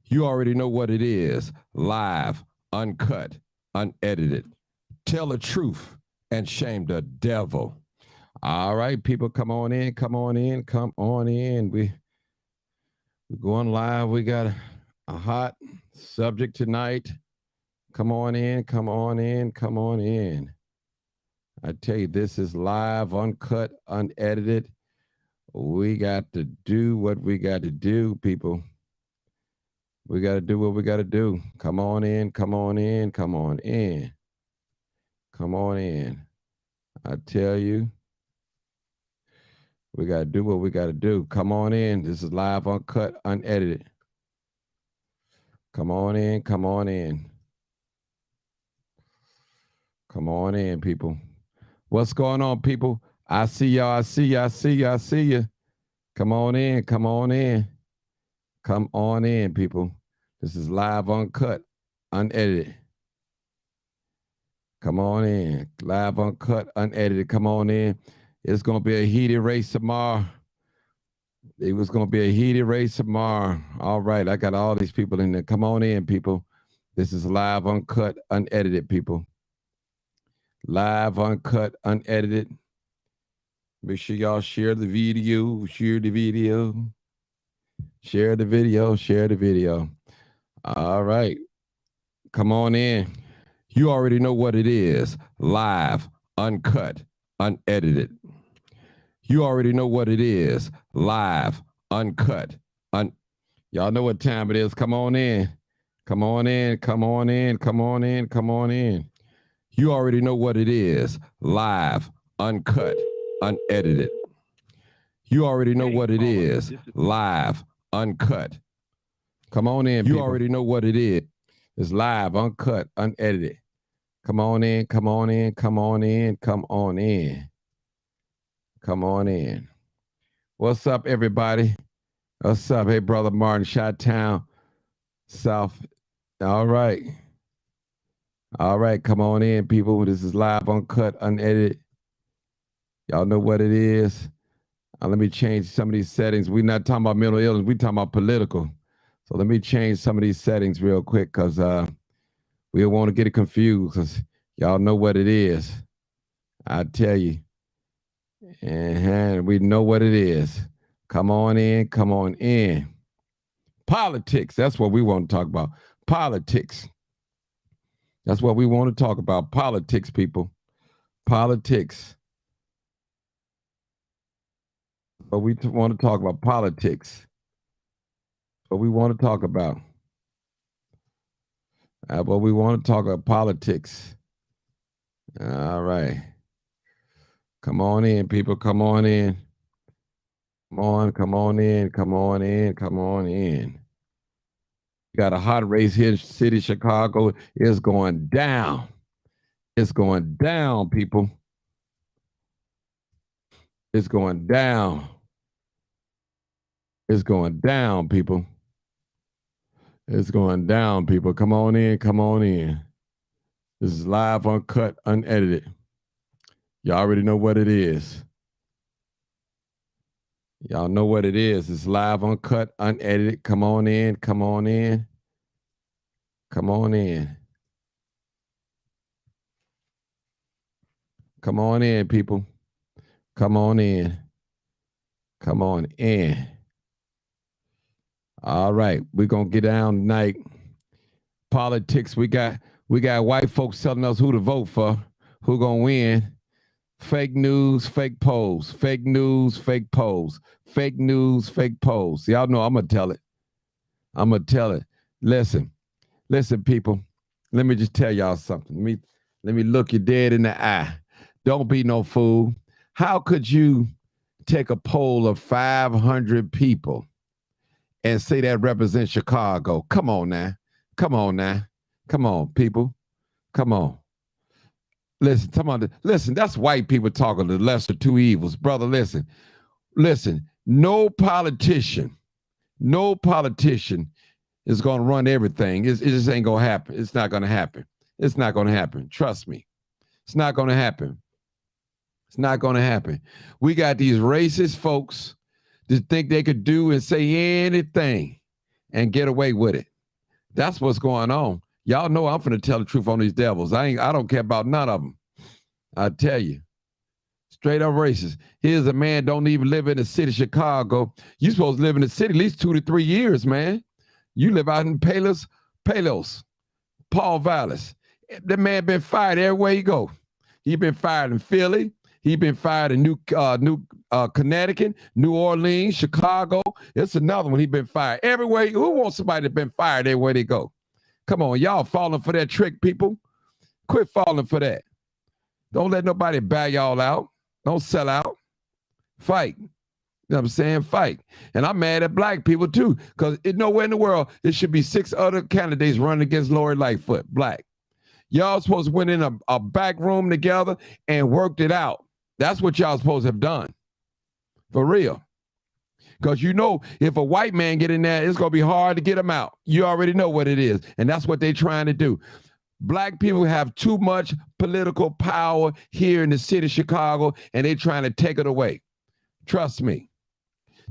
You already know what it is. Live, uncut, unedited. Tell the truth and shame the devil. All right, people, come on in, come on in, come on in. We're going live. We got a hot subject tonight. Come on in, come on in, come on in. I tell you, this is live, uncut, unedited. We got to do what we got to do, people. We got to do what we got to do. Come on in, come on in, come on in. Come on in. I tell you, we got to do what we got to do. Come on in. This is live, uncut, unedited. Come on in, come on in. Come on in, people. What's going on, people? I see y'all, I see you, I see you, I see you. Come on in, come on in. Come on in, people. This is live, uncut, unedited. Come on in. Live, uncut, unedited. Come on in. It's going to be a heated race tomorrow. It was going to be a heated race tomorrow. All right. I got all these people in there. Come on in, people. This is live, uncut, unedited, people. Live, uncut, unedited. Make sure y'all share the video. Share the video. Share the video. Share the video. All right. Come on in. You already know what it is. Live, uncut, unedited. You already know what it is. Live, uncut, Y'all know what time it is. Come on in. Come on in. Come on in. Come on in. Come on in. You already know what it is. Live, uncut, unedited. You already know what it is. Live, uncut. Come on in. You already know what it is. It's live, uncut, unedited. Come on in, come on in, come on in, come on in. Come on in. What's up, everybody? What's up? Hey, Brother Martin, Chi-Town, South. All right. All right, come on in, people. This is live, uncut, unedited. Y'all know what it is. Let me change some of these settings. We're not talking about mental illness. We're talking about political. So let me change some of these settings real quick because we don't want to get it confused because y'all know what it is. I tell you. And we know what it is. Come on in, come on in. Politics, that's what we want to talk about. Politics. That's what we want to talk about. Politics, people. Politics. But we want to talk about politics. What we want to talk about. But we want to talk about politics. All right. Come on in, people. Come on in. Come on, come on in. Come on in. Come on in. We got a hot race here in city Chicago. It's going down. It's going down, people. It's going down. It's going down, people. It's going down, people. Come on in. Come on in. This is live, uncut, unedited. Y'all already know what it is. Y'all know what it is. It's live, uncut, unedited. Come on in. Come on in. Come on in. Come on in, people. Come on in. Come on in. All right. We're going to get down tonight. Politics. We got white folks telling us who to vote for, who going to win. Fake news, fake polls. Fake news, fake polls. Fake news, fake polls. Y'all know I'm going to tell it. I'm going to tell it. Listen, people. Let me just tell y'all something. Let me look you dead in the eye. Don't be no fool. How could you take a poll of 500 people and say that represents Chicago? Come on now. Come on now. Come on, people. Come on. Listen, that's white people talking the lesser two evils. Brother, listen. No politician is going to run everything. It just ain't going to happen. It's not going to happen. It's not going to happen. Trust me. It's not going to happen. It's not going to happen. We got these racist folks that think they could do and say anything and get away with it. That's what's going on. Y'all know I'm finna tell the truth on these devils. I don't care about none of them. I tell you. Straight up racist. Here's a man don't even live in the city of Chicago. You supposed to live in the city at least 2 to 3 years, man. You live out in Palos, Paul Vallis. That man been fired everywhere he go. He been fired in Philly. He been fired in New Connecticut, New Orleans, Chicago. It's another one. He been fired everywhere. Who wants somebody that been fired everywhere they go? Come on, y'all falling for that trick, people. Quit falling for that. Don't let nobody buy y'all out. Don't sell out. Fight. You know what I'm saying? Fight. And I'm mad at black people too, because nowhere in the world there should be 6 other candidates running against Lori Lightfoot, black. Y'all supposed to went in a back room together and worked it out. That's what y'all supposed to have done. For real. Because you know, if a white man get in there, it's going to be hard to get him out. You already know what it is. And that's what they're trying to do. Black people have too much political power here in the city of Chicago, and they're trying to take it away. Trust me.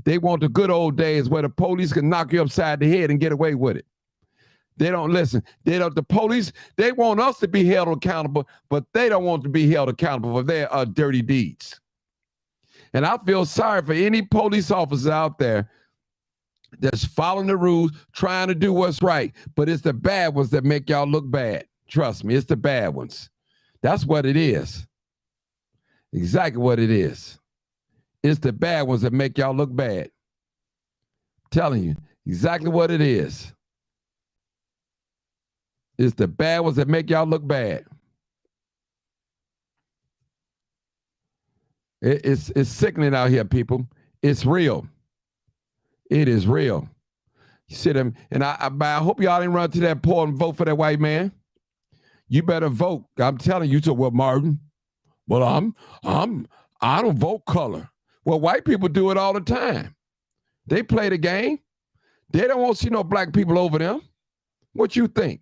They want the good old days where the police can knock you upside the head and get away with it. They don't listen. The police, they want us to be held accountable, but they don't want to be held accountable for their dirty deeds. And I feel sorry for any police officers out there that's following the rules, trying to do what's right. But it's the bad ones that make y'all look bad. Trust me, it's the bad ones. That's what it is. Exactly what it is. It's the bad ones that make y'all look bad. I'm telling you, exactly what it is. It's the bad ones that make y'all look bad. It's sickening out here, people. It's real. It is real. You see them, and I hope y'all didn't run to that poll and vote for that white man. You better vote. I'm telling you. So, well, Martin, well, I don't vote color. Well, white people do it all the time. They play the game. They don't want to see no black people over them. What you think?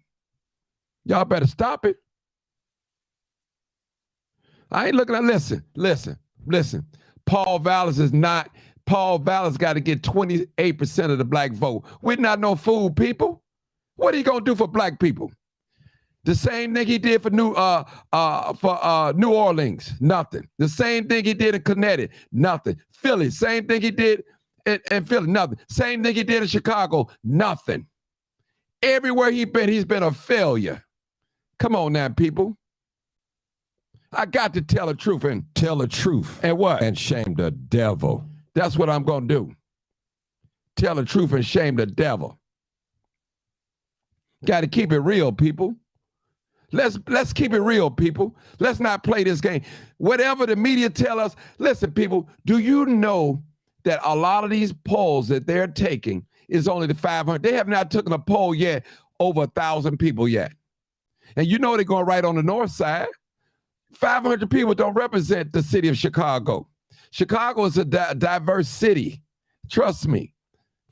Y'all better stop it. I ain't looking at, listen. Paul Vallis got to get 28% of the black vote. We're not no fool, people. What are you going to do for black people? The same thing he did for New Orleans, nothing. The same thing he did in Connecticut, nothing. Philly, same thing he did in Philly, nothing. Same thing he did in Chicago, nothing. Everywhere he's been a failure. Come on now, people. I got to tell the truth and tell the truth. And what? And shame the devil. That's what I'm going to do. Tell the truth and shame the devil. Got to keep it real, people. Let's keep it real, people. Let's not play this game. Whatever the media tell us, listen, people, do you know that a lot of these polls that they're taking is only the 500? They have not taken a poll yet over 1,000 people yet. And you know they're going right on the north side. 500 people don't represent the city of Chicago. Chicago is a diverse city. Trust me.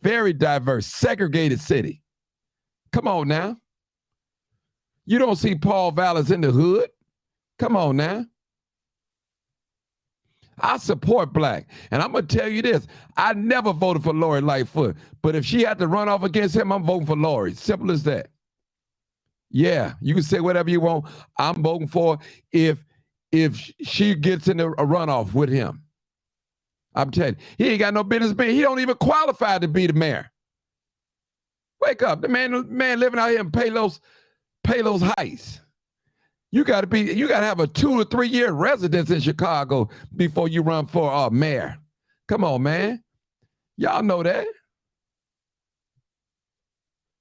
Very diverse, segregated city. Come on now. You don't see Paul Vallis in the hood. Come on now. I support black. And I'm going to tell you this. I never voted for Lori Lightfoot. But if she had to run off against him, I'm voting for Lori. Simple as that. Yeah, you can say whatever you want. I'm voting for if she gets in a runoff with him. I'm telling you, he ain't got no business being. He don't even qualify to be the mayor. Wake up. The man living out here in Palos Heights. You gotta have a 2 or 3 year residence in Chicago before you run for mayor. Come on, man. Y'all know that.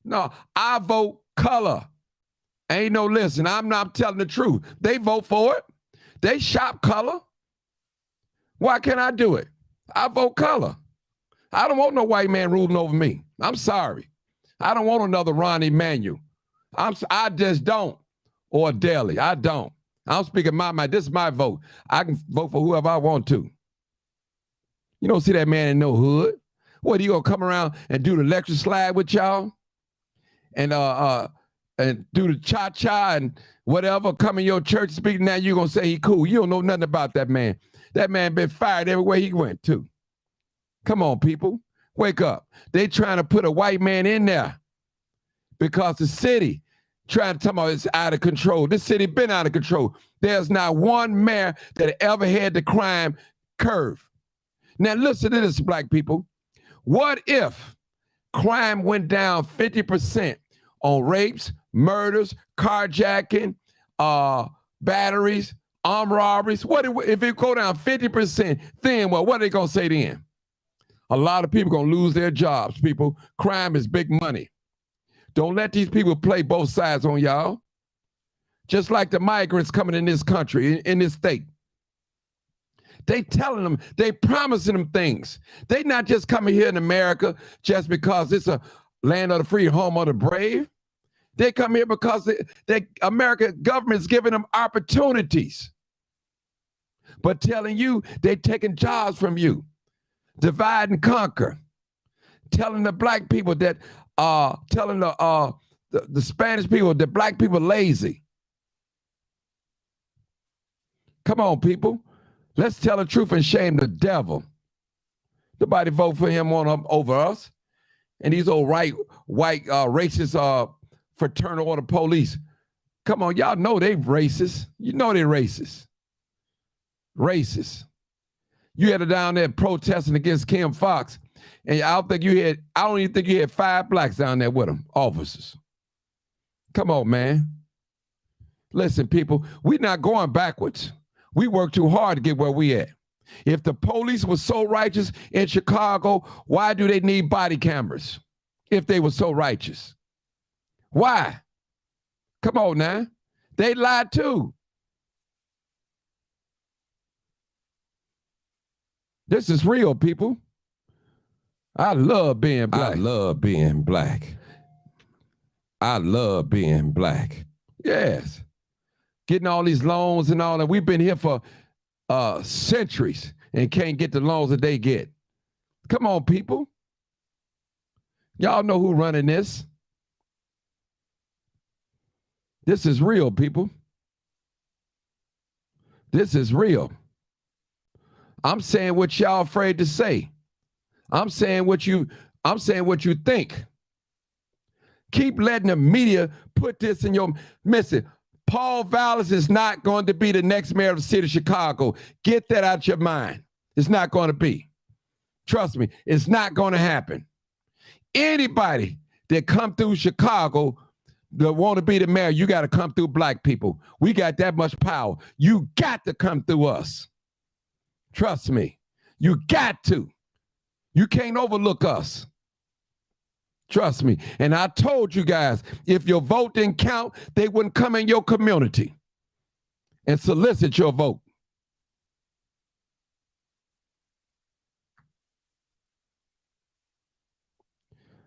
No, I vote color. Ain't no listen. I'm not telling the truth. They vote for it. They shop color. Why can't I do it? I vote color. I don't want no white man ruling over me. I'm sorry. I don't want another Ron Emanuel. I just don't. Or Daly. I don't. I'm speaking my mind. This is my vote. I can vote for whoever I want to. You don't see that man in no hood. What, he gonna come around and do the lecture slide with y'all? And do the cha-cha and whatever, come in your church speaking, now you're gonna say he cool. You don't know nothing about that man. That man been fired everywhere he went to. Come on, people. Wake up. They trying to put a white man in there. because the city trying to tell me it's out of control. This city been out of control. There's not one mayor that ever had the crime curve. Now listen to this, black people. What if crime went down 50% on rapes, murders, carjacking, batteries, armed robberies? What if it go down 50%? Then what are they gonna say then? A lot of people gonna lose their jobs. People, crime is big money. Don't let these people play both sides on y'all. Just like the migrants coming in this country, in this state. They telling them, they promising them things. They not just coming here in America just because it's a land of the free, home of the brave. They come here because the American government is giving them opportunities. But telling you, they taking jobs from you. Divide and conquer. Telling the black people that, telling the Spanish people that black people are lazy. Come on, people. Let's tell the truth and shame the devil. Nobody vote for him over us. And these old white racist fraternal order police. Come on, y'all know they racist. You know they racist. Racist. You had it down there protesting against Kim Foxx, and I don't even think you had 5 blacks down there with them, officers. Come on, man. Listen, people, we're not going backwards. We work too hard to get where we at. If the police were so righteous in Chicago, why do they need body cameras if they were so righteous? Why? Come on now. They lied too. This is real, people. I love being black. I love being black. I love being black. Yes. Getting all these loans and all that. We've been here for centuries and can't get the loans that they get. Come on, people. Y'all know who's running this. This is real, people. This is real. I'm saying what y'all afraid to say. I'm saying what you think. Keep letting the media put this in your message. Paul Vallas is not going to be the next mayor of the city of Chicago. Get that out your mind. It's not going to be. Trust me, it's not going to happen. Anybody that come through Chicago that want to be the mayor, you got to come through black people. We got that much power. You got to come through us. Trust me. You got to. You can't overlook us. Trust me. And I told you guys, if your vote didn't count, they wouldn't come in your community and solicit your vote.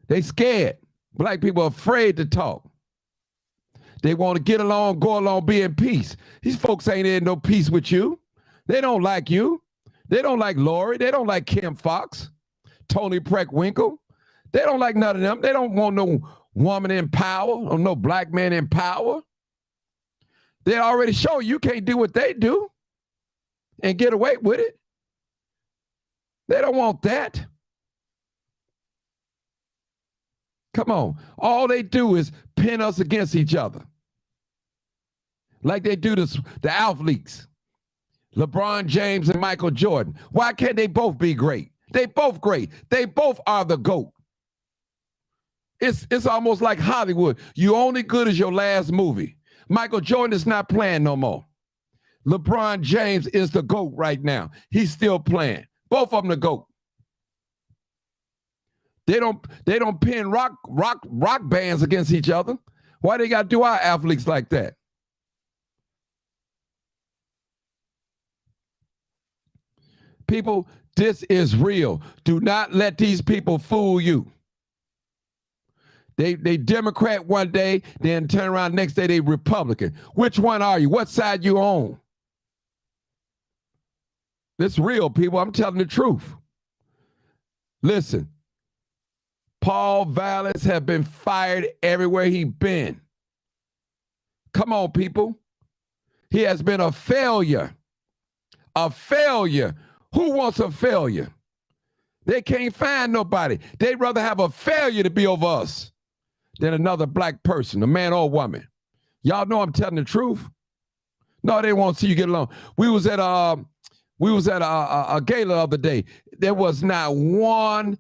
They scared. Black people are afraid to talk. They want to get along, go along, be in peace. These folks ain't in no peace with you. They don't like you. They don't like Lori. They don't like Kim Foxx, Tony Preckwinkle. They don't like none of them. They don't want no woman in power or no black man in power. They already show you can't do what they do and get away with it. They don't want that. Come on. All they do is pin us against each other. Like they do the athletes. LeBron James and Michael Jordan. Why can't they both be great? They both great. They both are the GOAT. It's almost like Hollywood. You only good as your last movie. Michael Jordan is not playing no more. LeBron James is the GOAT right now. He's still playing. Both of them the GOAT. They don't pin rock bands against each other. Why they got to do our athletes like that? People, this is real. Do not let these people fool you. They Democrat one day, then turn around next day they Republican. Which one are you? What side you on? This real, people. I'm telling the truth. Listen, Paul Vallas has been fired everywhere he been. Come on, people. He has been a failure. A failure. Who wants a failure? They can't find nobody. They'd rather have a failure to be over us. than another black person, a man or woman. Y'all know I'm telling the truth. No, they won't see you get along. We was at a gala the other day. There was not one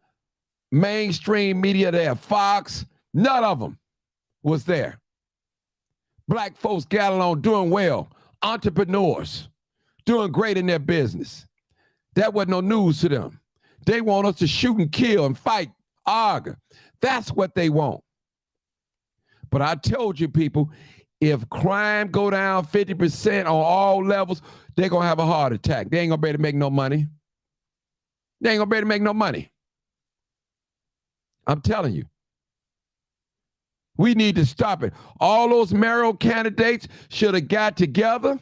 mainstream media there. Fox, none of them was there. Black folks got along, doing well, entrepreneurs, doing great in their business. That wasn't no news to them. They want us to shoot and kill and fight, argue. That's what they want. But I told you, people, if crime go down 50% on all levels, they're going to have a heart attack. They ain't going to be able to make no money. They ain't going to be able to make no money. I'm telling you. We need to stop it. All those mayoral candidates should have got together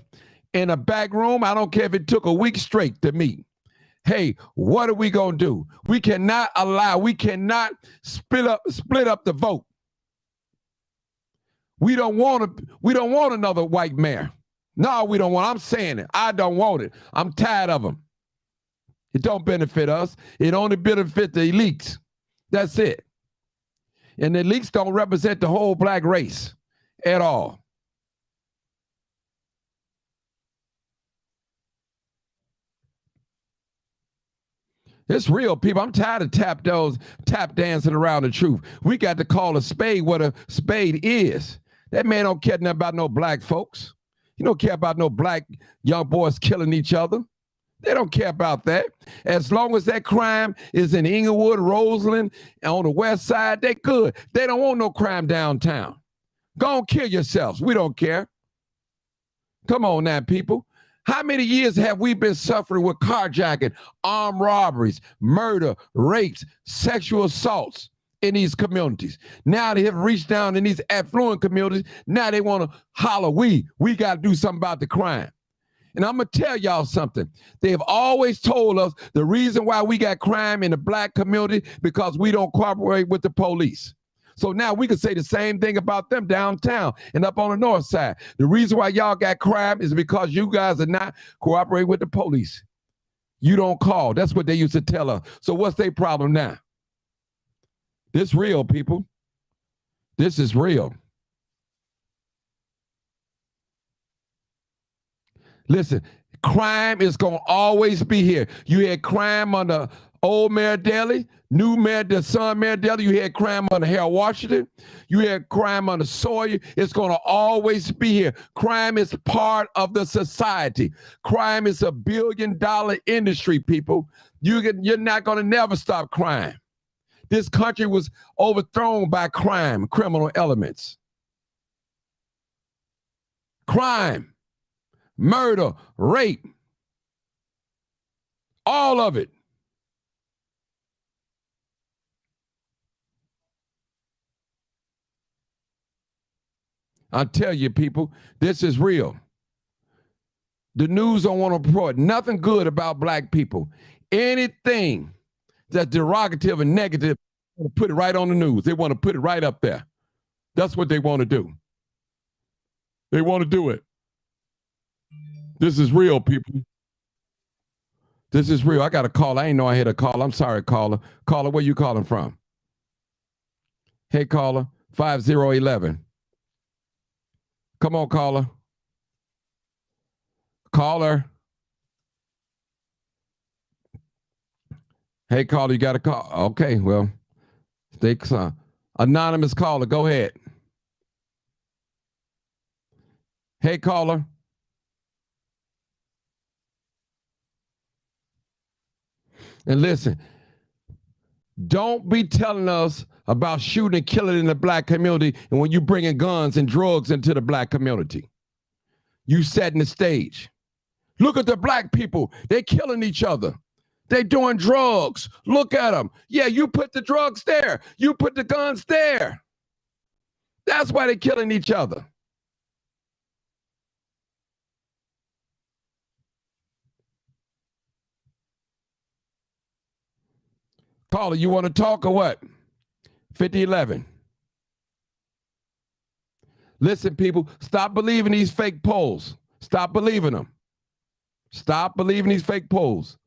in a back room. I don't care if it took a week straight to meet. Hey, what are we going to do? We cannot split up the vote. We don't want another white mayor. No, we don't want. I'm saying it. I don't want it. I'm tired of them. It don't benefit us. It only benefits the elites. That's it. And the elites don't represent the whole black race at all. It's real, people. I'm tired of tap dancing around the truth. We got to call a spade what a spade is. That man don't care nothing about no black folks. He don't care about no black young boys killing each other. They don't care about that. As long as that crime is in Inglewood, Roseland, and on the west side, they good. They don't want no crime downtown. Go and kill yourselves. We don't care. Come on now, people. How many years have we been suffering with carjacking, armed robberies, murder, rapes, sexual assaults in these communities? Now they have reached down in these affluent communities. Now they want to holler, we got to do something about the crime. And I'm going to tell y'all something. They have always told us the reason why we got crime in the black community because we don't cooperate with the police. So now we can say the same thing about them downtown and up on the north side. The reason why y'all got crime is because you guys are not cooperating with the police. You don't call. That's what they used to tell us. So what's their problem now? This real, people. This is real. Listen, crime is going to always be here. You had crime under old Mayor Daley, new Mayor, the son Mayor Daley. You had crime under Harold Washington. You had crime under Sawyer. It's going to always be here. Crime is part of the society. Crime is $1 billion industry, people. You're not going to never stop crime. This country was overthrown by crime, criminal elements. Crime, murder, rape, all of it. I tell you, people, this is real. The news don't want to report nothing good about black people. Anything that's derogative and negative, they want to put it right on the news. They want to put it right up there. That's what they want to do. They want to do it. This is real, people. This is real. I got a call. I ain't know I had a call. I'm sorry, caller. Caller, where you calling from? Hey, caller, 5011. Come on, caller. Caller. Hey, caller, you got a call. Okay, well, stay anonymous caller. Go ahead. Hey, caller. And listen, don't be telling us about shooting and killing in the black community and when you bringing guns and drugs into the black community. You setting the stage. Look at the black people. They're killing each other. They're doing drugs. Look at them. Yeah, you put the drugs there. You put the guns there. That's why they're killing each other. Caller, you want to talk or what? 5011. Listen, people, stop believing these fake polls. Stop believing them. Stop believing these fake polls.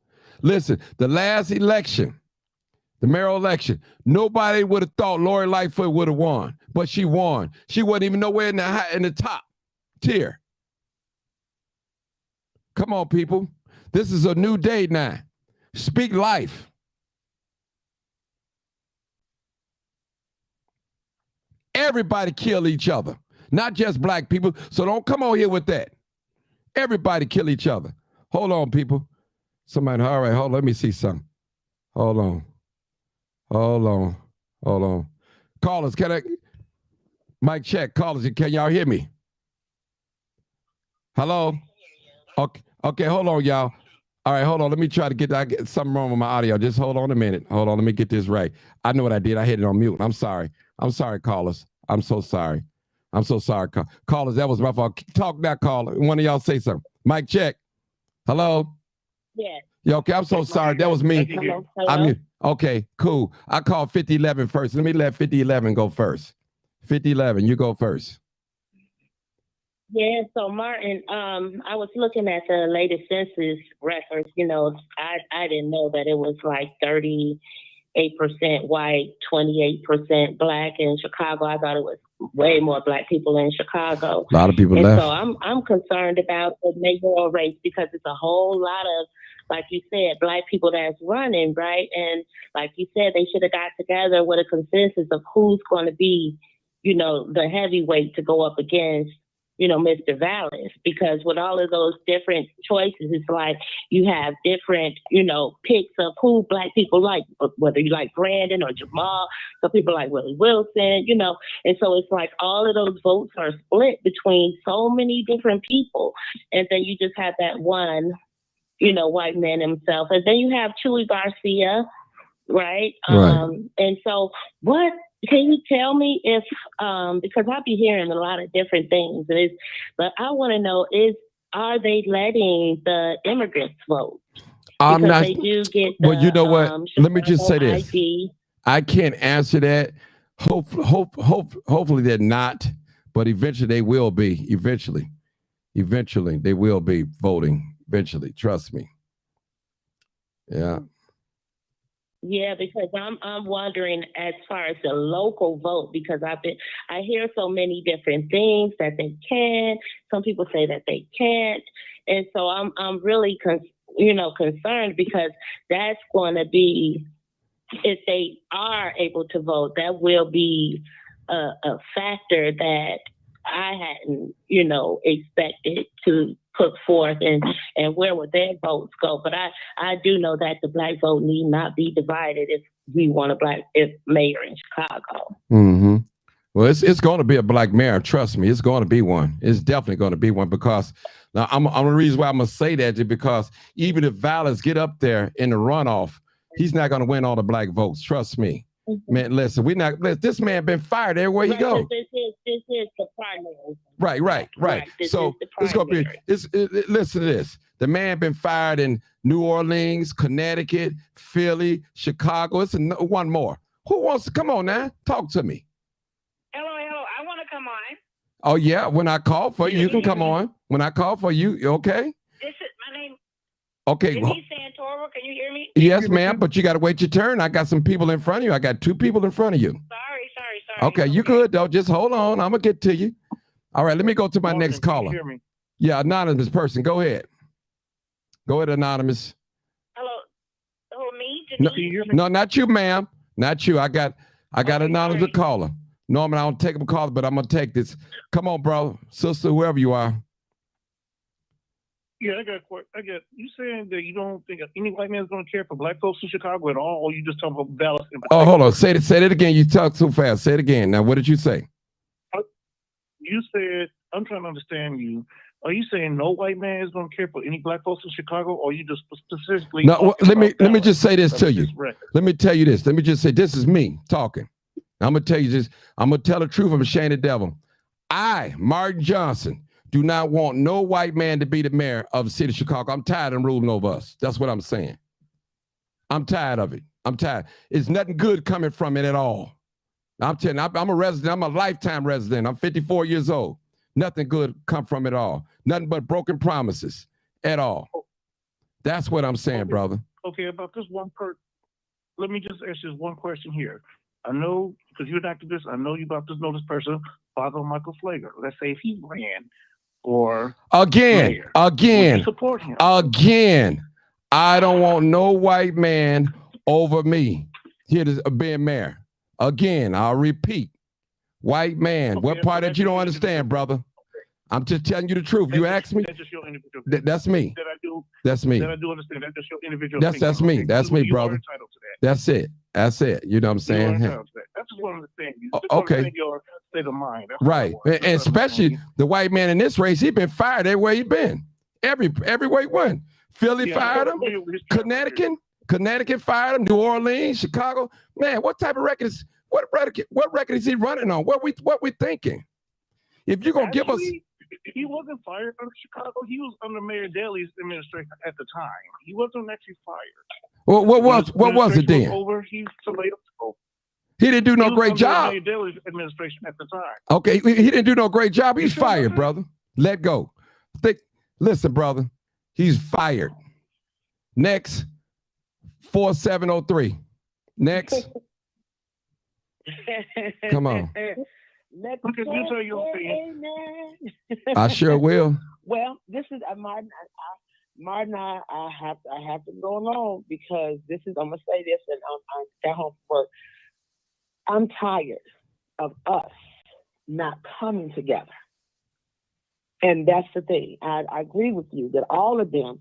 Listen, the last election, The mayoral election. Nobody would have thought Lori Lightfoot would have won, but she won. She wasn't even nowhere in the top tier. Come on, people. This is a new day now. Speak life. Everybody kill each other, not just black people. So don't come on here with that. Everybody kill each other. Hold on, people. Somebody, all right, hold on. Let me see something. Hold on. Callers, can I? Mic check. Callers, can y'all hear me? Hello? Okay, hold on, y'all. All right, hold on. Let me try to get something wrong with my audio. Just hold on a minute. Hold on, let me get this right. I know what I did. I hit it on mute. I'm sorry, callers. I'm so sorry. Callers, that was my fault. Talk now, caller. One of y'all say something. Mic check. Hello? Yeah. Yeah, okay, I'm so sorry. That was me. Hello? Okay, cool. I called 5011 first. Let me let 5011 go first. 5011, you go first. Yeah, so Martin, I was looking at the latest census records. You know, I didn't know that it was like 38% white, 28% black in Chicago. I thought it was way more black people in Chicago. A lot of people left. So I'm concerned about the mayoral race because it's a whole lot of, like you said, black people that's running, right? And like you said, they should have got together with a consensus of who's going to be, you know, the heavyweight to go up against, you know, Mr. Vallas, because with all of those different choices, it's like you have different, you know, picks of who black people like, whether you like Brandon or Jamal. Some people like Willie Wilson, you know, and so it's like all of those votes are split between so many different people. And then you just have that one, you know, white man himself. And then you have Chuy Garcia, right? And so what, can you tell me if, because I'll be hearing a lot of different things, but I want to know are they letting the immigrants vote? I'm because not. They do get the, well, you know what? Let me just say this. ID. I can't answer that. Hopefully they're not, but eventually they will be. Eventually they will be voting. Eventually, trust me. Yeah. Yeah, because I'm wondering as far as the local vote, because I hear so many different things that they can. Some people say that they can't, and so I'm really concerned because that's going to be, if they are able to vote, that will be a factor that I hadn't expected to put forth, and where would their votes go? But I do know that the black vote need not be divided if we want a black mayor in Chicago. Mm-hmm. Well, it's going to be a black mayor. Trust me, it's going to be one. It's definitely going to be one, because now I'm the reason why I'm going to say that is because even if Vallas get up there in the runoff, he's not going to win all the black votes. Trust me. Mm-hmm. Man, listen, this man been fired everywhere he goes. This is the primary. Right. So it's going to be, listen to this. The man been fired in New Orleans, Connecticut, Philly, Chicago. It's one more. Who wants to come on now? Talk to me. Hello. I want to come on. Oh, yeah. When I call for you, you can come on. When I call for you, okay? This is my name. Okay. Denise Santoro, can you hear me? Yes, ma'am, but you got to wait your turn. I got some people in front of you. I got two people in front of you. Sorry. Okay, you good, though. Just hold on. I'm going to get to you. All right, let me go to my next caller. Can you hear me? Yeah, anonymous person. Go ahead. Go ahead, anonymous. Hello. Oh, me? Denise? No, not you, ma'am. Not you. I got anonymous caller. Normally, I don't take a call, but I'm going to take this. Come on, bro, sister, whoever you are. Yeah, I got. You saying that you don't think any white man is going to care for black folks in Chicago at all, or you just talking about Dallas? Oh, hold on. Say it again. You talk too fast. Say it again. Now, what did you say? You said, I'm trying to understand you. Are you saying no white man is going to care for any black folks in Chicago, or you just specifically? No, let me just say this to you. Let me tell you this. Let me just say, this is me talking. I'm going to tell you this. I'm going to tell the truth. I'm ashamed of the devil. I, Martin Johnson, do not want no white man to be the mayor of the city of Chicago. I'm tired of them ruling over us. That's what I'm saying. I'm tired of it. I'm tired. It's nothing good coming from it at all. I'm telling you, I'm a resident. I'm a lifetime resident. I'm 54 years old. Nothing good come from it all. Nothing but broken promises at all. That's what I'm saying, brother. Okay, about this one person. let me just ask you one question here. I know, because you're an activist, I know you about to know this person, Father Michael Flager. Let's say if he ran for mayor, would you support him? Again, I don't want no white man over me here to being mayor. Again, I'll repeat. White man. Okay, What part that you don't understand, brother? I'm just telling you the truth. You asked me. That's just your individual. That's me. That's me. That I do understand. That's just your individual. That's me. Okay? That's me, you brother. are entitled to that. That's it. That's it. You know what I'm saying? You are entitled to that. That's just what I'm saying. You just Okay. understand your state of mind. That's Right. And especially the white man in this race, he been fired everywhere he been. Everywhere he went. Philly fired him. Connecticut fired him. New Orleans, Chicago. Man, what type of records? What record is he running on? What we thinking? If you're gonna give us, he wasn't fired under Chicago. He was under Mayor Daley's administration at the time. He wasn't actually fired. Well, what was it then? He didn't do no great job. Mayor Daley's administration at the time. Okay, he didn't do no great job. He's fired, brother. Let go. Listen, brother. He's fired. Next, 4703. Next. Come on. I sure will. Well, this is Martin. Martin, I have to go along because this is. I'm gonna say this, and I got home from work. I'm tired of us not coming together, and that's the thing. I agree with you that all of them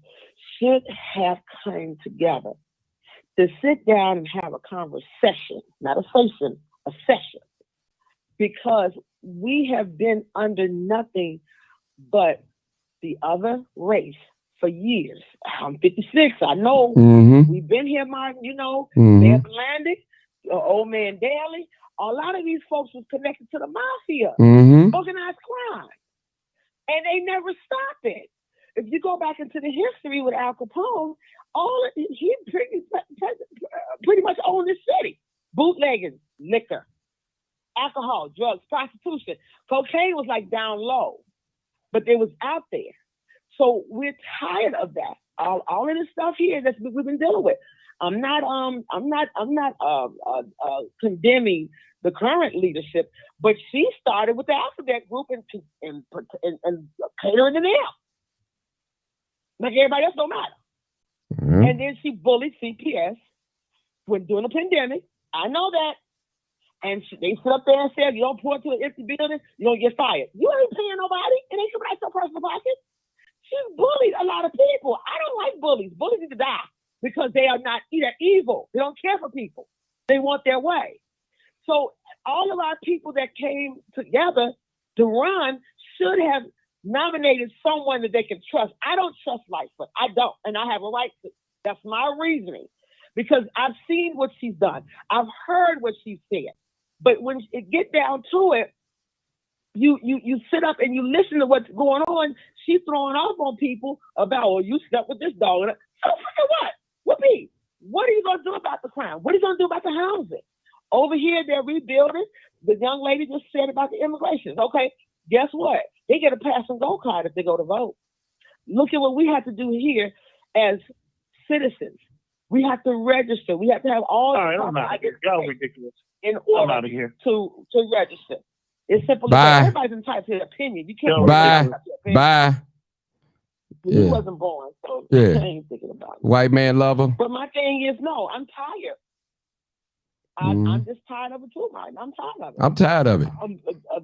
should have come together to sit down and have a conversation, not a session, a session, because we have been under nothing but the other race for years. I'm 56. I know we've been here, Martin. You know, Ned Atlantic, Old Man Daly. A lot of these folks was connected to the mafia, organized crime, and they never stopped it. If you go back into the history with Al Capone, he pretty much owned the city. Bootlegging, liquor, alcohol, drugs, prostitution. Cocaine was like down low, but it was out there. So we're tired of that. All of this stuff here that we've been dealing with. I'm not condemning the current leadership, but she started with the Alphabet Group and catering to them. Like everybody else don't matter. And then she bullied CPS when during the pandemic. I know that. And they sit up there and said, you don't pour into an empty building, you don't get fired. You ain't paying nobody. It ain't coming out your personal pocket. She bullied a lot of people. I don't like bullies. Bullies need to die because they are not either evil. They don't care for people. They want their way. So all of our people that came together to run should have nominated someone that they can trust. I don't trust Lightfoot. I don't. And I have a right to. That's my reasoning. Because I've seen what she's done. I've heard what she said. But when it get down to it, you sit up and you listen to what's going on. She's throwing off on people about, well, you slept with this dog. So what? Whoopee. What are you going to do about the crime? What are you going to do about the housing? Over here, they're rebuilding. The young lady just said about the immigration. Okay, guess what? They get a pass and go card if they go to vote. Look at what we have to do here as citizens. We have to register. We have to have all right, I'm out of here. Y'all ridiculous. In order I'm out of here. to register. It's simple. Everybody's entitled to their opinion. You can't. Bye. He wasn't born, so I ain't thinking about it. White man lover. But my thing is, no, I'm tired. I'm just tired of it too, Martin. I'm tired of it. I'm tired of it.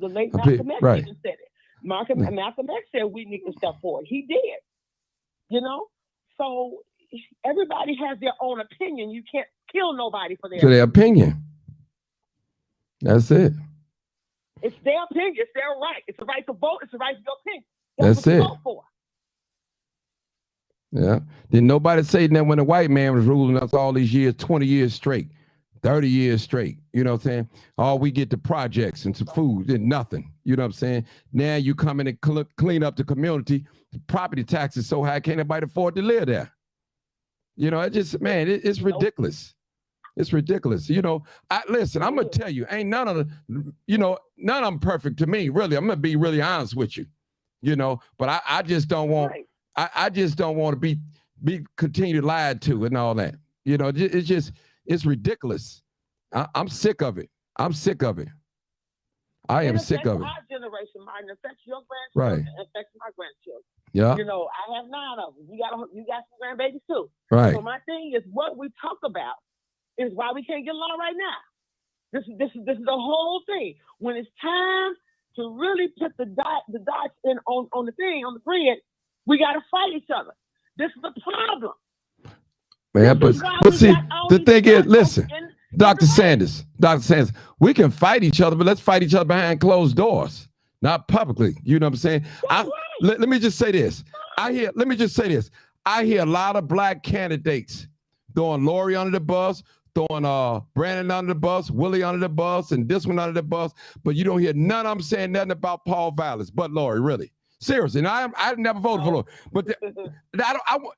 The late Malcolm X even said it. Malcolm X said we need to step forward. He did. You know? So everybody has their own opinion. You can't kill nobody for their opinion. That's it. It's their opinion. It's their right. It's the right to vote. It's the right to your opinion. That's it. Vote for. Yeah. Did nobody say that when a white man was ruling us all these years, 20 years straight, 30 years straight? You know what I'm saying? All we get the projects and some food and nothing. You know what I'm saying? Now you come in and clean up the community. The property tax is so high, can't nobody afford to live there. You know, it just, man, it's ridiculous. It's ridiculous. You know, listen, I'm going to tell you, ain't none of them perfect to me, really. I'm going to be really honest with you, you know, but I just don't want, I just don't want to be continued lied to and all that. You know, it's It's ridiculous. I'm sick of it. I'm sick of it. I am sick of it. Our generation, Martin, affects your Right. grandchildren, affects my grandchildren. Yeah. You know, I have 9 of them. You got some grandbabies too. Right. So my thing is, what we talk about is why we can't get along right now. This is the whole thing. When it's time to really put the dots in on the thing, on the grid, we got to fight each other. This is the problem. Man, but see, the thing is, listen, Dr. Sanders, we can fight each other, but let's fight each other behind closed doors, not publicly. You know what I'm saying? Let me just say this. I hear a lot of black candidates throwing Lori under the bus, throwing Brandon under the bus, Willie under the bus, and this one under the bus, but you don't hear none of them saying nothing about Paul Vallis, but Lori, really. Seriously, and I never voted for Lori, but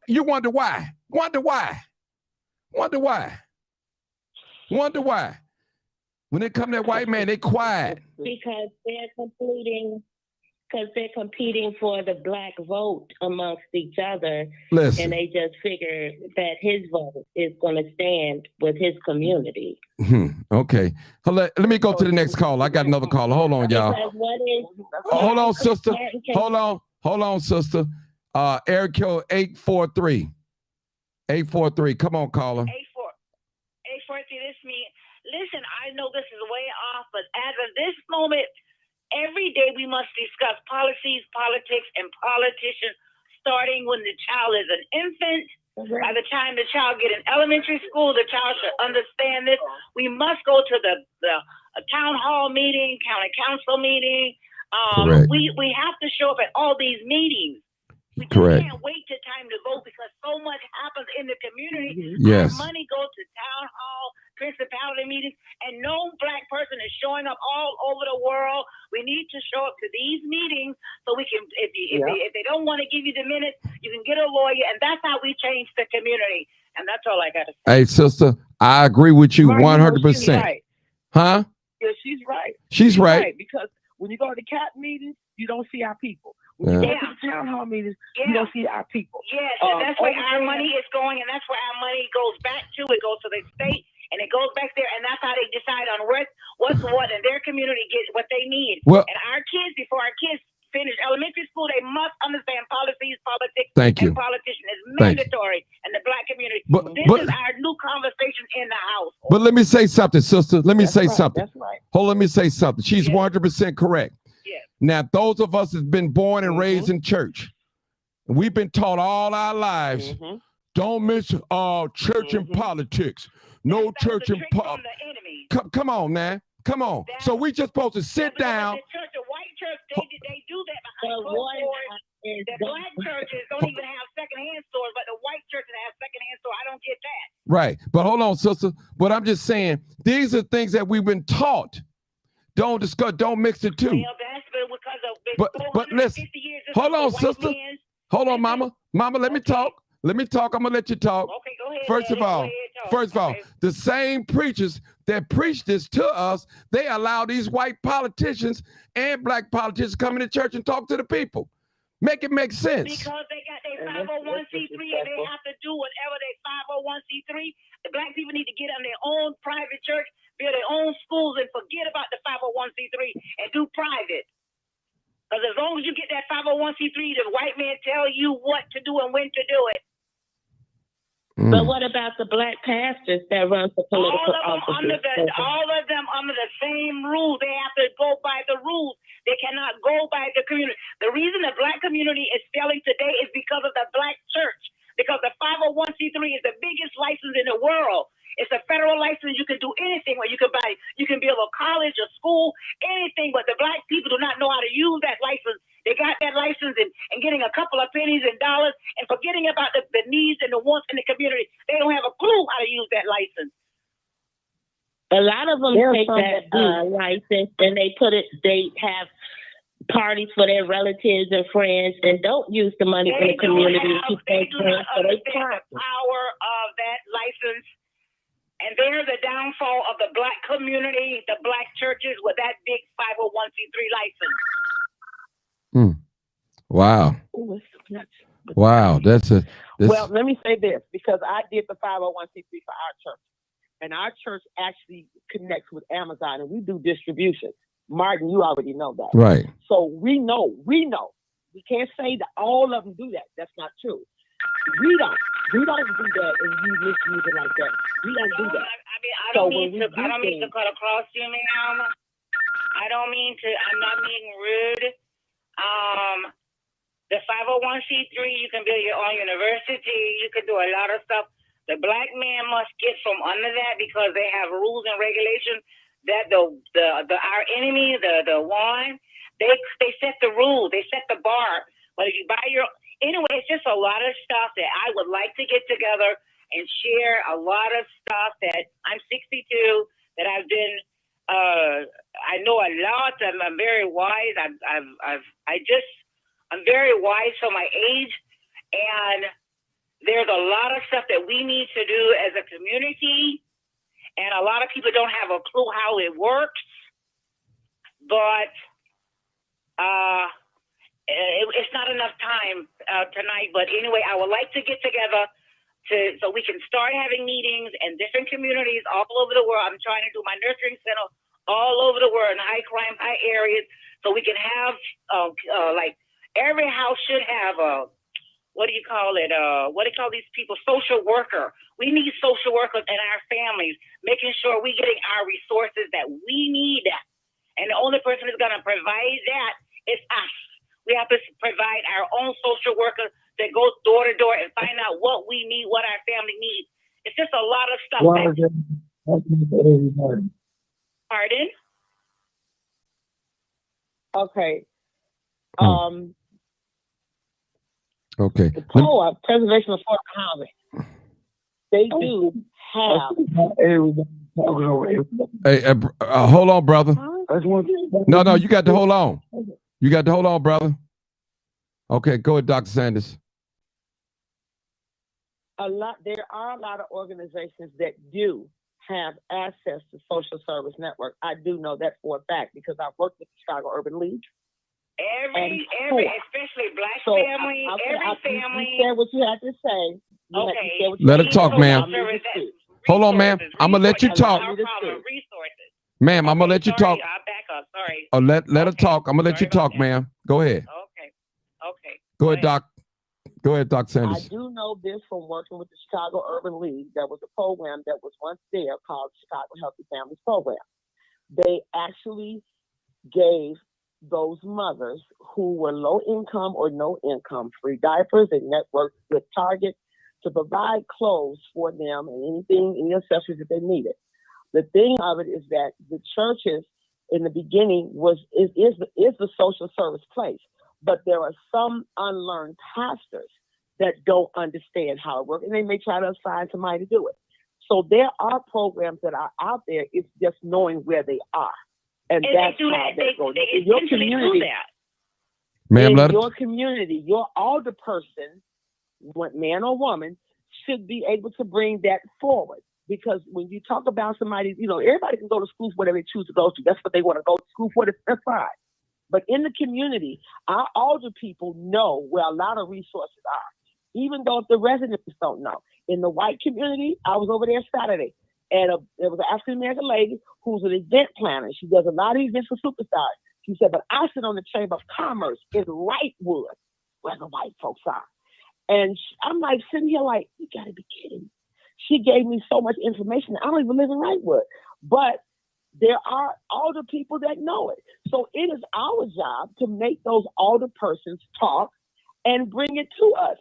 you wonder why? Wonder why? When it come to that white man, they quiet. Because they're competing for the black vote amongst each other. Listen. And they just figure that his vote is going to stand with his community. Okay. Let me go to the next call. I got another caller. Hold on, y'all. Hold on, sister. Hold on, sister. Eric Hill 843. 843. Come on, caller. 843, this me. Listen, I know this is way off, but as of this moment, every day we must discuss policies, politics, and politicians, starting when the child is an infant. By the time the child get in elementary school, the child should understand this. We must go to the town hall meeting, county council meeting. We have to show up at all these meetings. We can't wait till time to vote because so much happens in the community. Yes. Our money goes to town hall, principality meetings, and no black person is showing up all over the world. We need to show up to these meetings so we can, if they don't want to give you the minutes, you can get a lawyer, and that's how we change the community. And that's all I got to say. Hey, sister, I agree with you 100%. Right. Huh? Yeah, she's right. She's right. Because when you go to the CAP meetings, you don't see our people. When you go to the town hall meetings, you don't see our people. Yes, and that's where our money is going, and that's where our money goes back to. It goes to the state, and it goes back there, and that's how they decide on what's what, and their community gets what they need. Well, and our kids, before our kids finish elementary school, they must understand policies, politics, and politician is mandatory in the black community. This is our new conversation in the house. But let me say something, sister. Let me say something. That's right. Let me say something. She's 100% correct. Yes. Now, those of us that's been born and raised in church, we've been taught all our lives, don't mix church and politics. No church and politics. Come on, man. Come on. So we just supposed to sit down. The white church, they do that behind closed doors. The black churches don't even have secondhand stores, but the white churches have secondhand stores. I don't get that. Right. But hold on, sister. But I'm just saying, these are things that we've been taught. Don't discuss, don't mix the two. Well, that's because of but listen, hold on, sister. Hold on, mama. Mama, let me talk. Let me talk. I'm gonna let you talk. Okay, go ahead. First of all, the same preachers that preach this to us, they allow these white politicians and black politicians come into church and talk to the people. Make it make sense. Because they got their 501c3 and they have to do whatever they 501c3. The black people need to get on their own private church, build their own schools, and forget about the 501c3 and do private. Because as long as you get that 501c3, the white man tell you what to do and when to do it. But what about the black pastors that run for political offices? All of them under the same rules. They have to go by the rules. They cannot go by the community. The reason the black community is failing today is because of the black church. Because the 501c3 is the biggest license in the world. It's a federal license. You can do anything where you can build a college, a school, anything. But the black people do not know how to use that license. They got that license and getting a couple of pennies and dollars and forgetting about the needs and the wants in the community. They don't have a clue how to use that license. A lot of them take that license and they have parties for their relatives and friends and don't use the money in the community to pay friends. So they understand the power of that license. And they're the downfall of the black community, the black churches with that big 501c3 license. Wow. Wow. Well, let me say this, because I did the 501c3 for our church. and our church actually connects with Amazon, and we do distribution. Martin, you already know that. Right. So we know. We can't say that all of them do that. That's not true. We don't do that, and you misuse it like that. We don't do that. I don't mean to cut across you, ma'am. I don't mean to. I'm not being rude. The 501c3, you can build your own university. You can do a lot of stuff. The black man must get from under that because they have rules and regulations that our enemy, the one, they set the rules, they set the bar. But if you buy anyway, it's just a lot of stuff that I would like to get together and share. A lot of stuff that I'm 62, that I've been. I know a lot. I'm very wise. I'm very wise for my age, and there's a lot of stuff that we need to do as a community, and a lot of people don't have a clue how it works. But it's not enough time tonight. But anyway, I would like to get together so we can start having meetings in different communities all over the world. I'm trying to do my nurturing center all over the world in high crime, high areas, so we can have like every house should have what do you call it? What do you call these people? Social worker. We need social workers in our families, making sure we're getting our resources that we need. And the only person who's going to provide that is us. We have to provide our own social worker that goes door to door and find out what we need, what our family needs. It's just a lot of stuff. Pardon? Okay. Okay. The POA, Preservation of Affordable Housing, they do have. Hey, hold on, brother. No, you got to hold on. You got to hold on, brother. Okay, go ahead, Dr. Sanders. There are a lot of organizations that do have access to social service network. I do know that for a fact because I've worked with the Chicago Urban League. Every especially black family, every family. You said what you had to say. Okay. Let her talk, ma'am. Hold on, ma'am. I'm gonna let you talk. Ma'am, I'm gonna let you talk. I'll back up. Sorry. Oh, let her talk. I'm gonna let you talk, ma'am. Go ahead. Okay. Go ahead, Doc. Go ahead, Dr. Sanders. I do know this from working with the Chicago Urban League. There was a program that was once there called Chicago Healthy Families Program. They actually gave those mothers who were low income or no income free diapers and networked with Target to provide clothes for them and any accessories that they needed. The thing of it is that the churches in the beginning is the social service place, but there are some unlearned pastors that don't understand how it works, and they may try to assign somebody to do it. So there are programs that are out there. It's just knowing where they are. And that's how that goes. In your community, your community, your older person, man or woman, should be able to bring that forward. Because when you talk about somebody, everybody can go to school for whatever they choose to go to. That's what they want to go to school for. That's fine. But in the community, our older people know where a lot of resources are, even though if the residents don't know. In the white community, I was over there Saturday, and there was an African-American lady who's an event planner. She does a lot of events for superstars. She said, but I sit on the Chamber of Commerce in Wrightwood, where the white folks are. And I'm like sitting here like, you got to be kidding me. She gave me so much information. I don't even live in Wrightwood. But there are older people that know it. So it is our job to make those older persons talk and bring it to us.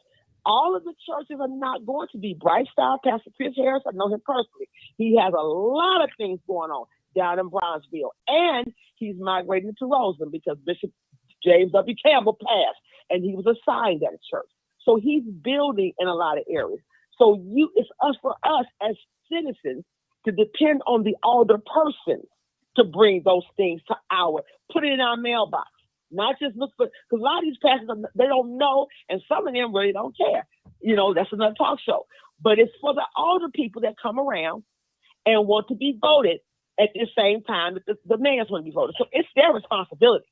All of the churches are not going to be Bright Star. Pastor Chris Harris, I know him personally. He has a lot of things going on down in Brownsville. And he's migrating to Roseland because Bishop James W. Campbell passed and he was assigned at a church. So he's building in a lot of areas. So it's for us as citizens to depend on the older person to bring those things to put it in our mailbox. Not just look for, because a lot of these pastors, they don't know, and some of them really don't care. That's another talk show. But it's for the older people that come around and want to be voted at the same time that the mayors want to be voted. So it's their responsibility.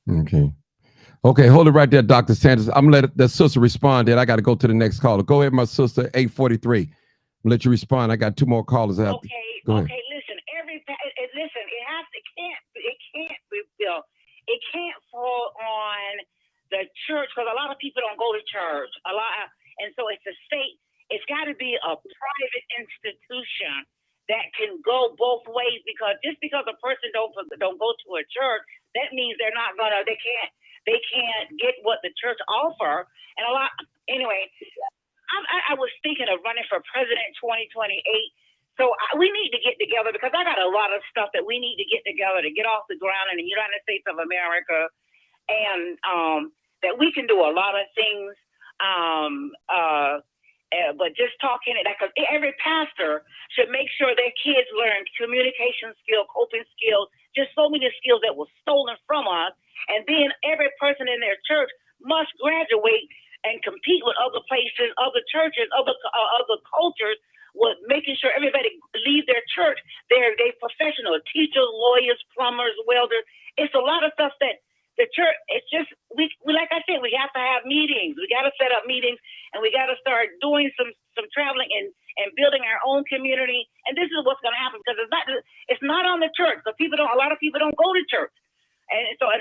Okay, hold it right there, Dr. Sanders. I'm going to let the sister respond, then I got to go to the next caller. Go ahead, my sister, 843. I'll let you respond. I got two more callers. Okay. Go ahead. Okay, listen. Listen. It can't be built. It can't fall on the church because a lot of people don't go to church. And so it's a state. It's got to be a private institution that can go both ways, because just because a person don't go to a church, that means they can't get what the church offer. And anyway, I was thinking of running for president 2028. So we need to get together, because I got a lot of stuff that we need to get together to get off the ground in the United States of America, and that we can do a lot of things. But just talking it, like every pastor should make sure their kids learn communication skills, coping skills, just so many skills that were stolen from us. And then every person in their church must graduate and compete with other places, other churches, other cultures, with making sure everybody leave their church. They're professional teachers, lawyers, plumbers, welders. It's a lot of stuff that the church, it's just, we like I said, we have to have meetings. We got to set up meetings, and we got to start doing some traveling and building our own community. And this is what's going to happen, because it's not on the church, because a lot of people don't go to church. And so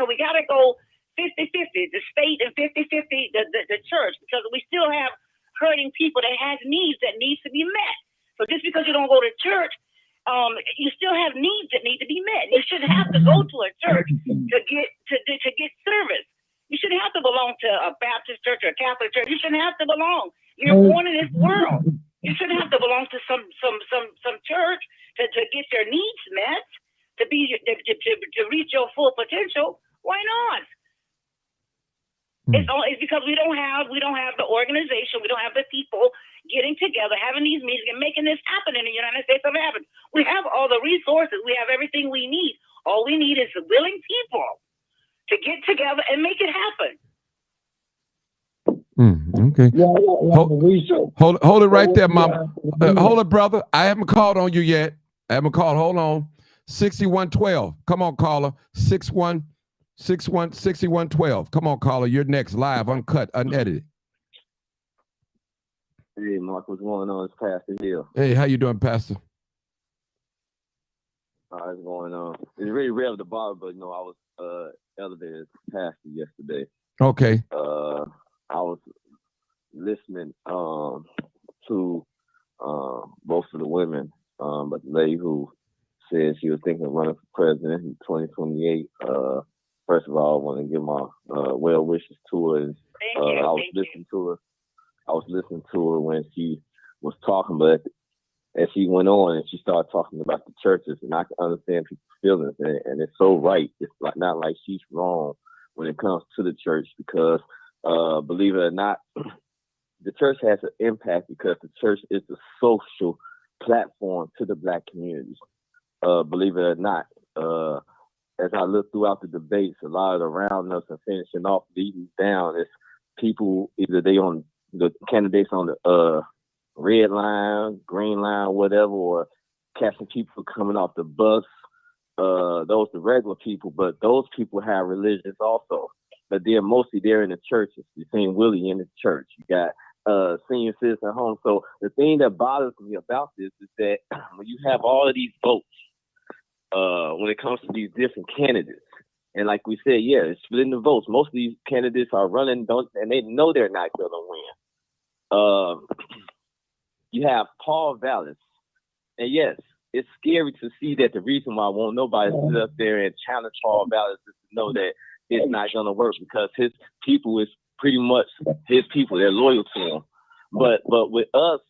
we got to go 50-50, the state, and 50-50, the church, because we still have hurting people that has needs that needs to be met. So just because you don't go to church, you still have needs that need to be met. You shouldn't have to go to a church to get service. You shouldn't have to belong to a Baptist church or a Catholic church. You shouldn't have to belong. You're born in this world. You shouldn't have to belong to some church to get your needs met, to reach your full potential. Why not? It's because we don't have the organization, we don't have the people getting together, having these meetings, and making this happen in the United States of America. We have all the resources, we have everything we need. All we need is willing people to get together and make it happen. Okay. Hold it right there, Mama. Hold it, brother. I haven't called on you yet. Hold on. 6112. Come on, caller. 6112. Come on, caller. You're next, live, uncut, unedited. Hey, Mark, what's going on? It's Pastor Hill. Hey, how you doing, Pastor? What's going on? It's really rare to bother, but I was elevated as pastor yesterday. Okay. I was listening to both of the women, but the lady who said she was thinking of running for president in 2028. First of all, I want to give my well wishes to her. I was listening to her when she was talking, but as she went on and she started talking about the churches, and I can understand people's feelings, and it's so right. It's not like she's wrong when it comes to the church, because believe it or not, the church has an impact, because the church is the social platform to the Black communities. Believe it or not, as I look throughout the debates, a lot of around us and finishing off, leading down, it's people, either they on the candidates on the red line, green line, whatever, or catching people coming off the bus. Those the regular people, but those people have religions also. But they're mostly there in the churches. You're seeing Willie in the church. You got senior citizen home. So the thing that bothers me about this is that when you have all of these votes, when it comes to these different candidates, and like we said, yeah, it's splitting the votes. Most of these candidates are running, and they know they're not going to win. You have Paul Vallis, and yes, it's scary to see that the reason why won't nobody sit up there and challenge Paul Vallis is to know that it's not going to work, because his people is pretty much his people. They're loyal to him. But with us,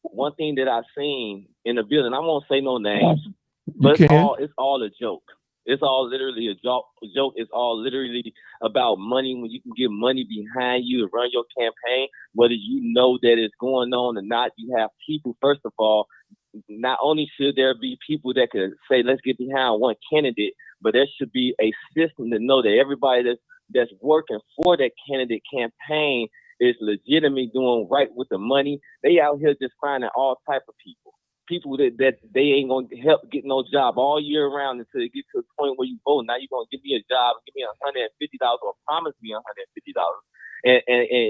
one thing that I've seen in the building, I won't say no names, but it's all a joke. It's all literally a joke. It's all literally about money. When you can get money behind you to run your campaign, whether you know that it's going on or not, you have people, first of all, not only should there be people that could say, let's get behind one candidate, but there should be a system to know that everybody that's working for that candidate campaign is legitimately doing right with the money. They out here just finding all type of people that they ain't going to help get no job all year round until they get to the point where you vote. Now you're going to give me a job, give me $150 or promise me $150. And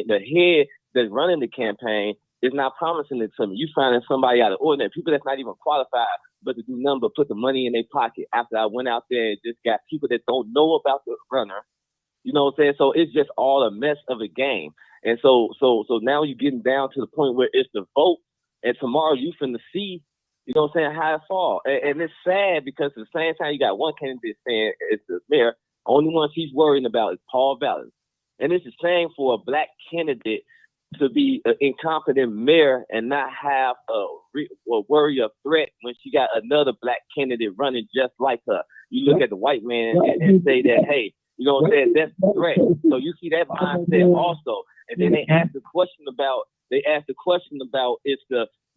the head that's running the campaign is not promising it to me. You finding somebody out of ordinary, people that's not even qualified, but to do nothing but put the money in their pocket after I went out there and just got people that don't know about the runner. You know what I'm saying? So it's just all a mess of a game. And so now you're getting down to the point where it's the vote, and tomorrow you finna see, you know what I'm saying, how it fall. And it's sad because at the same time you got one candidate saying it's the mayor, only one she's worrying about is Paul Valens. And it's the same for a black candidate to be an incompetent mayor and not have a worry of threat when she got another black candidate running just like her. You look at the white man and say that, hey, you know what I'm saying, that's the threat. So you see that mindset also. And then they ask the question about it's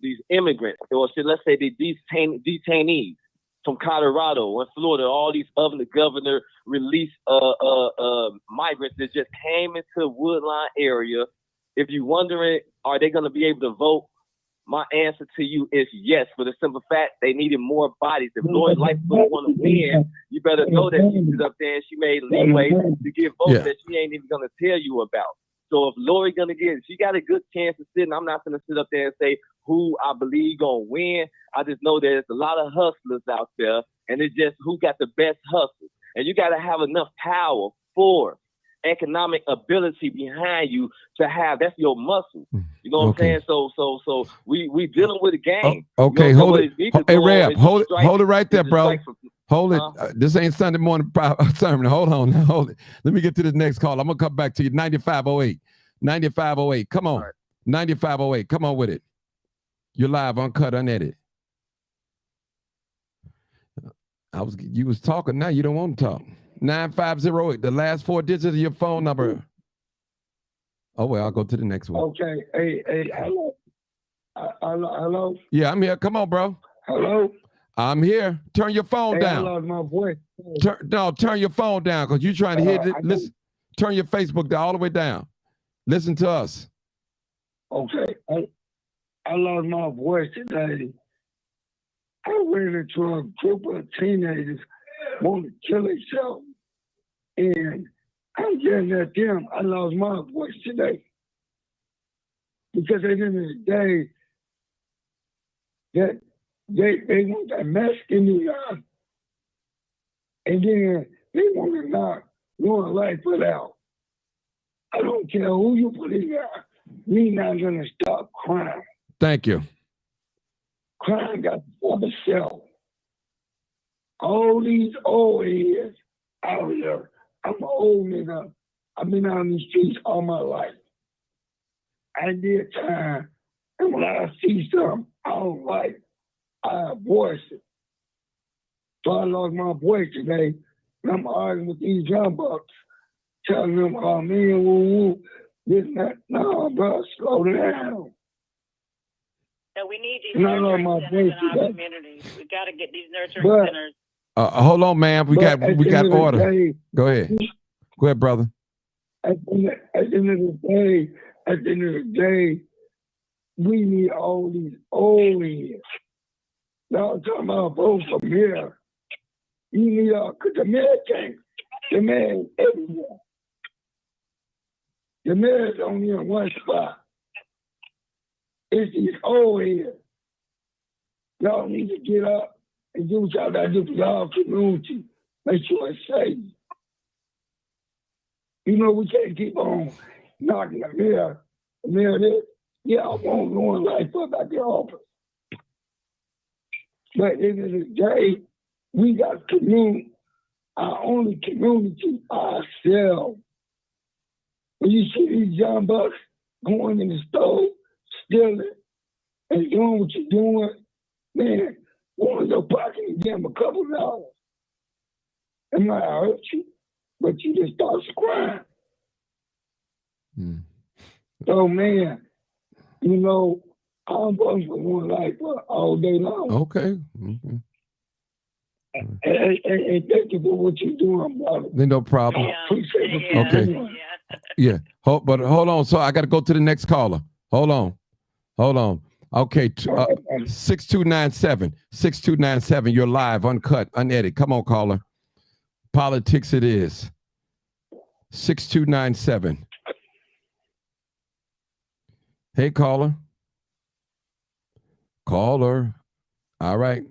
these immigrants, or let's say the detainees from Colorado and Florida, all these other governor released migrants that just came into Woodline area. If you're wondering, are they going to be able to vote? My answer to you is yes, for the simple fact they needed more bodies. If Lori Lightfoot want to win, you better know that she stood up there and she made leeway to get votes that she ain't even going to tell you about. So if Lori going to get it, she got a good chance of sitting. I'm not going to sit up there and say who I believe going to win. I just know there's a lot of hustlers out there, and it's just who got the best hustlers. And you got to have enough power, force, economic ability behind you to have, that's your muscle. You know what I'm saying? So we dealing with a game. Okay, you know, hold it. Hey, Rab, hold it right there, bro. Hold it. This ain't Sunday morning sermon. Hold on. Hold it. Let me get to the next call. I'm going to come back to you. 9508. 9508. Come on. Right. 9508. Come on with it. You're live, uncut, unedited. You was talking. Now you don't want to talk. 9508. The last 4 digits of your phone number. Oh, well, I'll go to the next one. Okay. Hey, hello. Hello. Yeah, I'm here. Come on, bro. Hello. I'm here. Turn your phone down. I lost my voice. Turn your phone down because you're trying to hear it. Listen, turn your Facebook down all the way down. Listen to us. Okay. I lost my voice today. I ran into a group of teenagers want to kill themselves. And I'm getting at them. I lost my voice today. Because at the end of the day, that they want that mask in the eye. And then they want to knock your life without. I don't care who you put in there. We not going to stop crime. Thank you. Crime got for itself. All these old heads out here. I'm an old nigga. I've been out in the streets all my life. I did time. And when I see something I don't like, I voice it. So I lost my voice today. And I'm arguing with these young bucks, telling them, oh man, woo, this, that. No, bro, slow down. So we need these nurturing centers in our communities. We got to get these nurturing centers. Hold on, man. We got order. Go ahead. Go ahead, brother. At the end of the day, we need all these old heads. Y'all talking about vote for mayor. You need because the mayor can't. The mayor is everywhere. The mayor is only in one spot. It's these old heads. Y'all need to get up and do what y'all got to do for y'all community. Make sure it's safe. You know, we can't keep on knocking the mayor. The mayor this. Yeah, I won't go in life about the office. But at the end of the day, we got community, our only community, ourselves. When you see these young bucks going in the store, stealing, and doing what you're doing, man, go in your pocket and give them a couple of dollars. It might hurt you, but you just start crying. So, man, you know, I'm voting for one life all day long. Okay. And thank you for what you're doing, brother. No problem. I appreciate it. Okay. Yeah. But hold on. So I got to go to the next caller. Hold on. Okay. 6297. 6297. You're live, uncut, unedited. Come on, caller. Politics it is. 6297. Hey, caller. Caller. All right.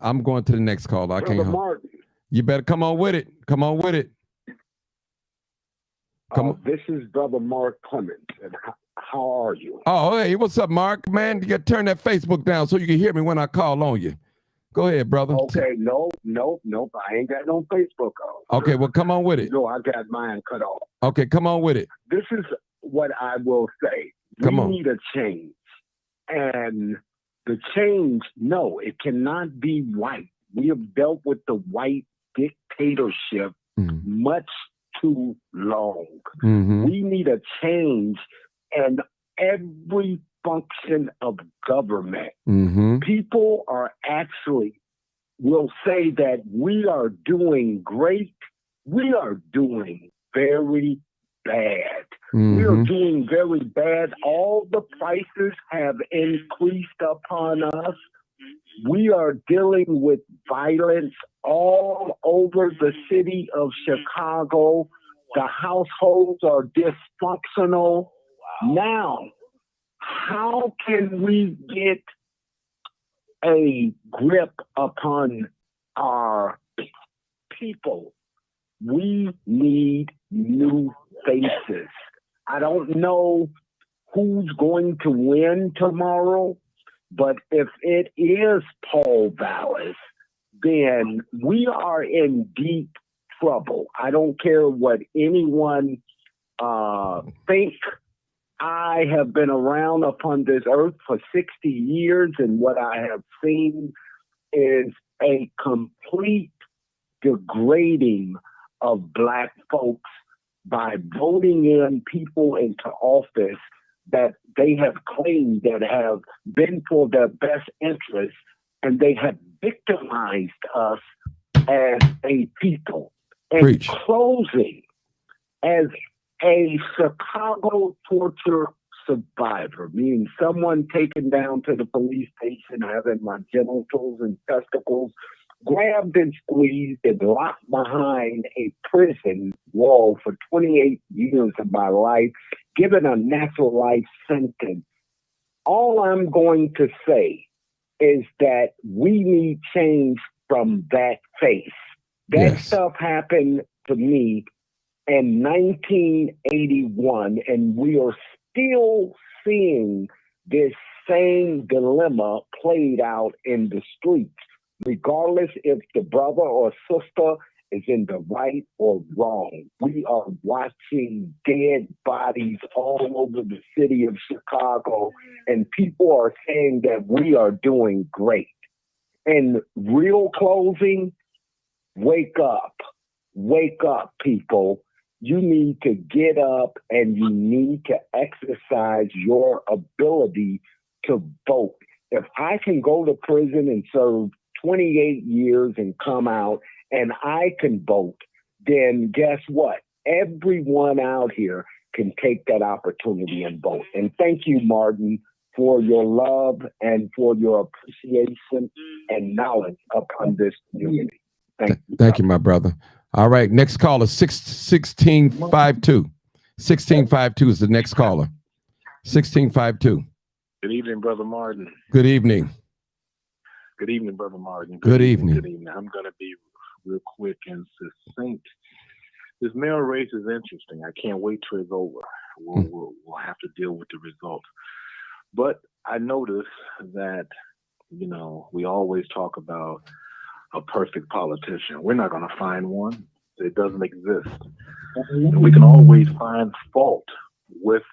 I'm going to the next caller. I can't. Martin. You better come on with it. Come on with it. Come on. This is Brother Mark Clemens. And how are you? Oh, hey, what's up, Mark? Man, you got to turn that Facebook down so you can hear me when I call on you. Go ahead, brother. Okay, nope. I ain't got no Facebook on. Okay, well, come on with it. No, I got mine cut off. Okay, come on with it. This is what I will say. Come on. We need a change. And the change, no, it cannot be white. We have dealt with the white dictatorship much too long. We need a change in every function of government. People are actually will say that we are doing great. We are doing very bad. We are doing very bad. All the prices have increased upon us. We are dealing with violence all over the city of Chicago. The households are dysfunctional. Now, how can we get a grip upon our people? We need new faces. I don't know who's going to win tomorrow, but if it is Paul Vallas, then we are in deep trouble. I don't care what anyone think. I have been around upon this earth for 60 years, and what I have seen is a complete degrading of Black folks by voting in people into office that they have claimed that have been for their best interests, and they have victimized us as a people. In closing, as a Chicago torture survivor, meaning someone taken down to the police station having my genitals and testicles grabbed and squeezed and locked behind a prison wall for 28 years of my life, given a natural life sentence. All I'm going to say is that we need change from that face. That stuff happened to me in 1981, and we are still seeing this same dilemma played out in the streets, regardless if the brother or sister is in the right or wrong. We are watching dead bodies all over the city of Chicago, and people are saying that we are doing great. In real closing, wake up, people. You need to get up and you need to exercise your ability to vote. If I can go to prison and serve 28 years and come out and I can vote, then guess what? Everyone out here can take that opportunity and vote. And thank you, Martin, for your love and for your appreciation and knowledge upon this community. Thank you, my brother. All right, next caller, 1652. 1652 is the next caller. 1652. Good evening, Brother Martin. Good evening. Good evening, Brother Martin. Good evening. Good evening. I'm going to be real quick and succinct. This mayor race is interesting. I can't wait till it's over. We'll have to deal with the results. But I notice that, you know, we always talk about a perfect politician. We're not going to find one. It doesn't exist. We can always find fault with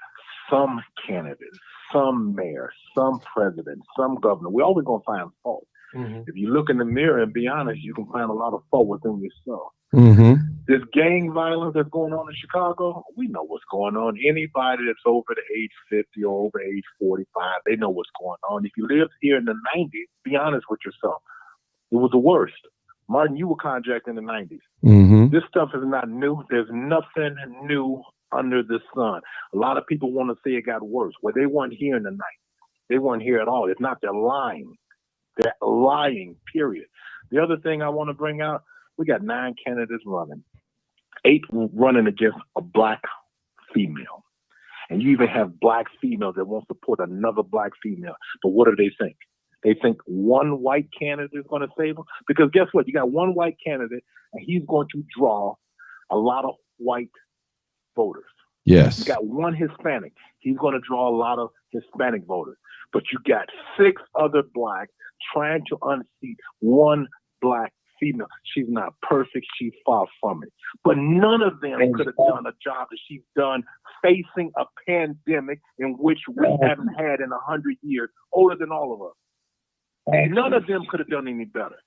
some candidate, some mayor, some president, some governor. We're always going to find fault. If you look in the mirror and be honest, you can find a lot of fault within yourself. This gang violence that's going on in Chicago, we know what's going on. Anybody that's over the age 50 or over age 45, they know what's going on. If you lived here in the 90s, be honest with yourself. It was the worst. Martin, you were carjacked in the 90s. This stuff is not new. There's nothing new under the sun. A lot of people want to say it got worse. Well, they weren't here in the 90s. They weren't here at all. It's not, they're lying. They're lying, period. The other thing I want to bring out, we got 9 candidates running. 8 running against a Black female. And you even have black females that won't support another black female. But what do they think? They think one white candidate is going to save them? Because guess what? You got one white candidate, and he's going to draw a lot of white voters. Yes. You got one Hispanic. He's going to draw a lot of Hispanic voters. But you got 6 other blacks trying to unseat one black female. She's not perfect. She's far from it. But none of them could have done a job that she's done facing a pandemic in which we haven't had in 100 years, older than all of us. None of them could have done any better.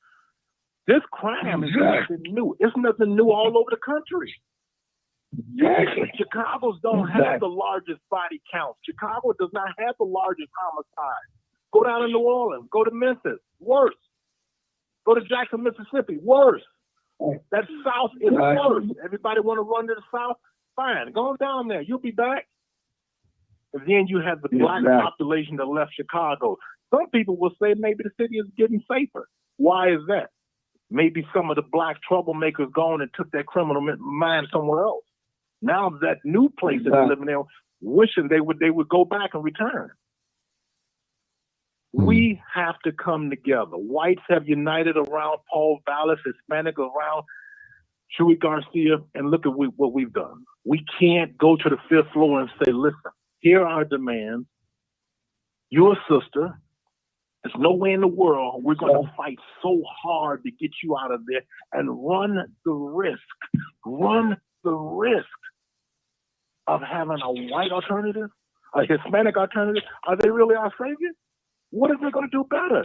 This crime is nothing new. It's nothing new all over the country. Chicago's don't have the largest body count. Chicago does not have the largest homicide. Go down to New Orleans. Go to Memphis. Worse. Go to Jackson, Mississippi. Worse. That South is worse. Everybody want to run to the South? Fine. Go down there. You'll be back. And then you have the black population that left Chicago. Some people will say maybe the city is getting safer. Why is that? Maybe some of the black troublemakers gone and took their criminal mind somewhere else. Now that new place that they're living there, wishing they would go back and return. We have to come together. Whites have united around Paul Vallas, Hispanic around Chuy Garcia, and look at what we've done. We can't go to the 5th floor and say, listen, here are our demands. You're a sister. There's no way in the world we're going to fight so hard to get you out of there and run the risk of having a white alternative, a Hispanic alternative. Are they really our savior? What if they're going to do better?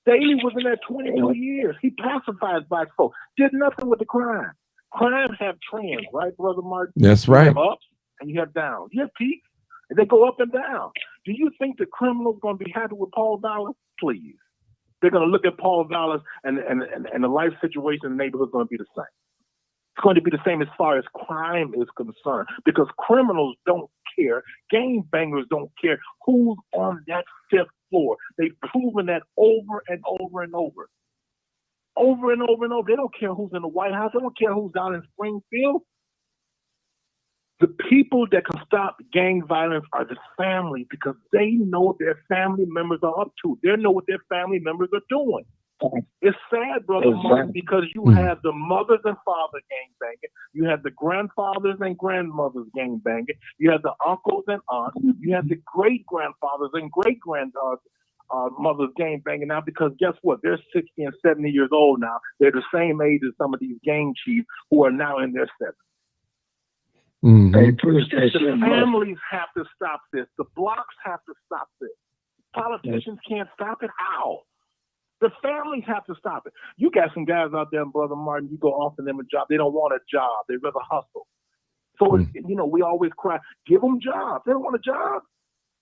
Daley was in there 22 years. He pacifies black folks. Did nothing with the crime. Crime have trends, right, Brother Martin? That's right. You have ups and you have downs. You have peaks and they go up and down. Do you think the criminal's going to be happy with Paul Vallas? Please. They're going to look at Paul Vallas and the life situation in the neighborhood is going to be the same. It's going to be the same as far as crime is concerned because criminals don't care. Gangbangers don't care who's on that 5th floor. They've proven that over and over and over. Over and over and over. They don't care who's in the White House. They don't care who's down in Springfield. The people that can stop gang violence are the family because they know what their family members are up to. They know what their family members are doing. It's sad, Brother Martin, because you have the mothers and fathers gangbanging. You have the grandfathers and grandmothers gangbanging. You have the uncles and aunts. You have the great-grandfathers and great-grandmothers gangbanging now because guess what? They're 60 and 70 years old now. They're the same age as some of these gang chiefs who are now in their 70s. The families have to stop this. The blocks have to stop this. Politicians can't stop it. How? The families have to stop it. You got some guys out there, Brother Martin, you go offer them a job. They don't want a job. They rather hustle. So, we always cry, give them jobs. They don't want a job.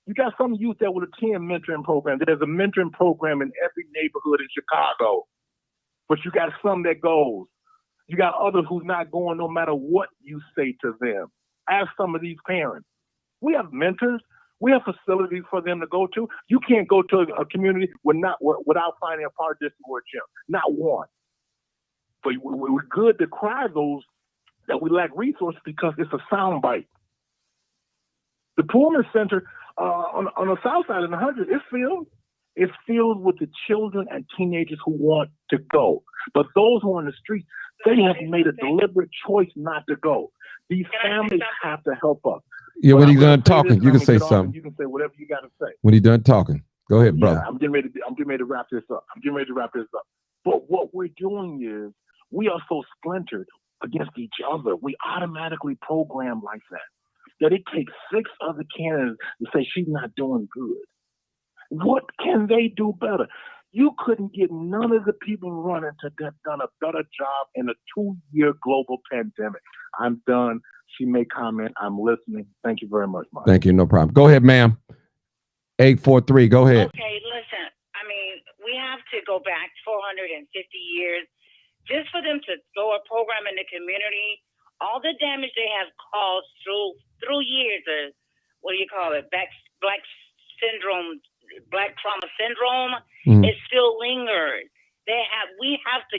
You got some youth that will attend mentoring programs. There's a mentoring program in every neighborhood in Chicago. But you got some that goes. You got others who's not going no matter what you say to them. Ask some of these parents. We have mentors. We have facilities for them to go to. You can't go to a community without finding a park district or a gym. Not one. But we're good to cry those that we lack resources because it's a soundbite. The Pullman Center on the south side of the 100 is filled. It's filled with the children and teenagers who want to go. But those who are on the street, they have made a deliberate choice not to go. These families have to help us. Yeah, when he's done talking, you can say something. You can say whatever you got to say. When he's done talking, go ahead, brother. I'm getting ready to wrap this up. But what we're doing is we are so splintered against each other. We automatically program like that it takes 6 other candidates to say she's not doing good. What can they do better? You couldn't get none of the people running to get done a better job in a 2-year global pandemic. I'm done. She may comment. I'm listening. Thank you very much, Mike. Thank you. No problem. Go ahead, ma'am. 843. Go ahead. Okay, listen. I mean, we have to go back 450 years just for them to throw a program in the community. All the damage they have caused through years of, what do you call it, black syndrome, black trauma syndrome, it still lingers. They have to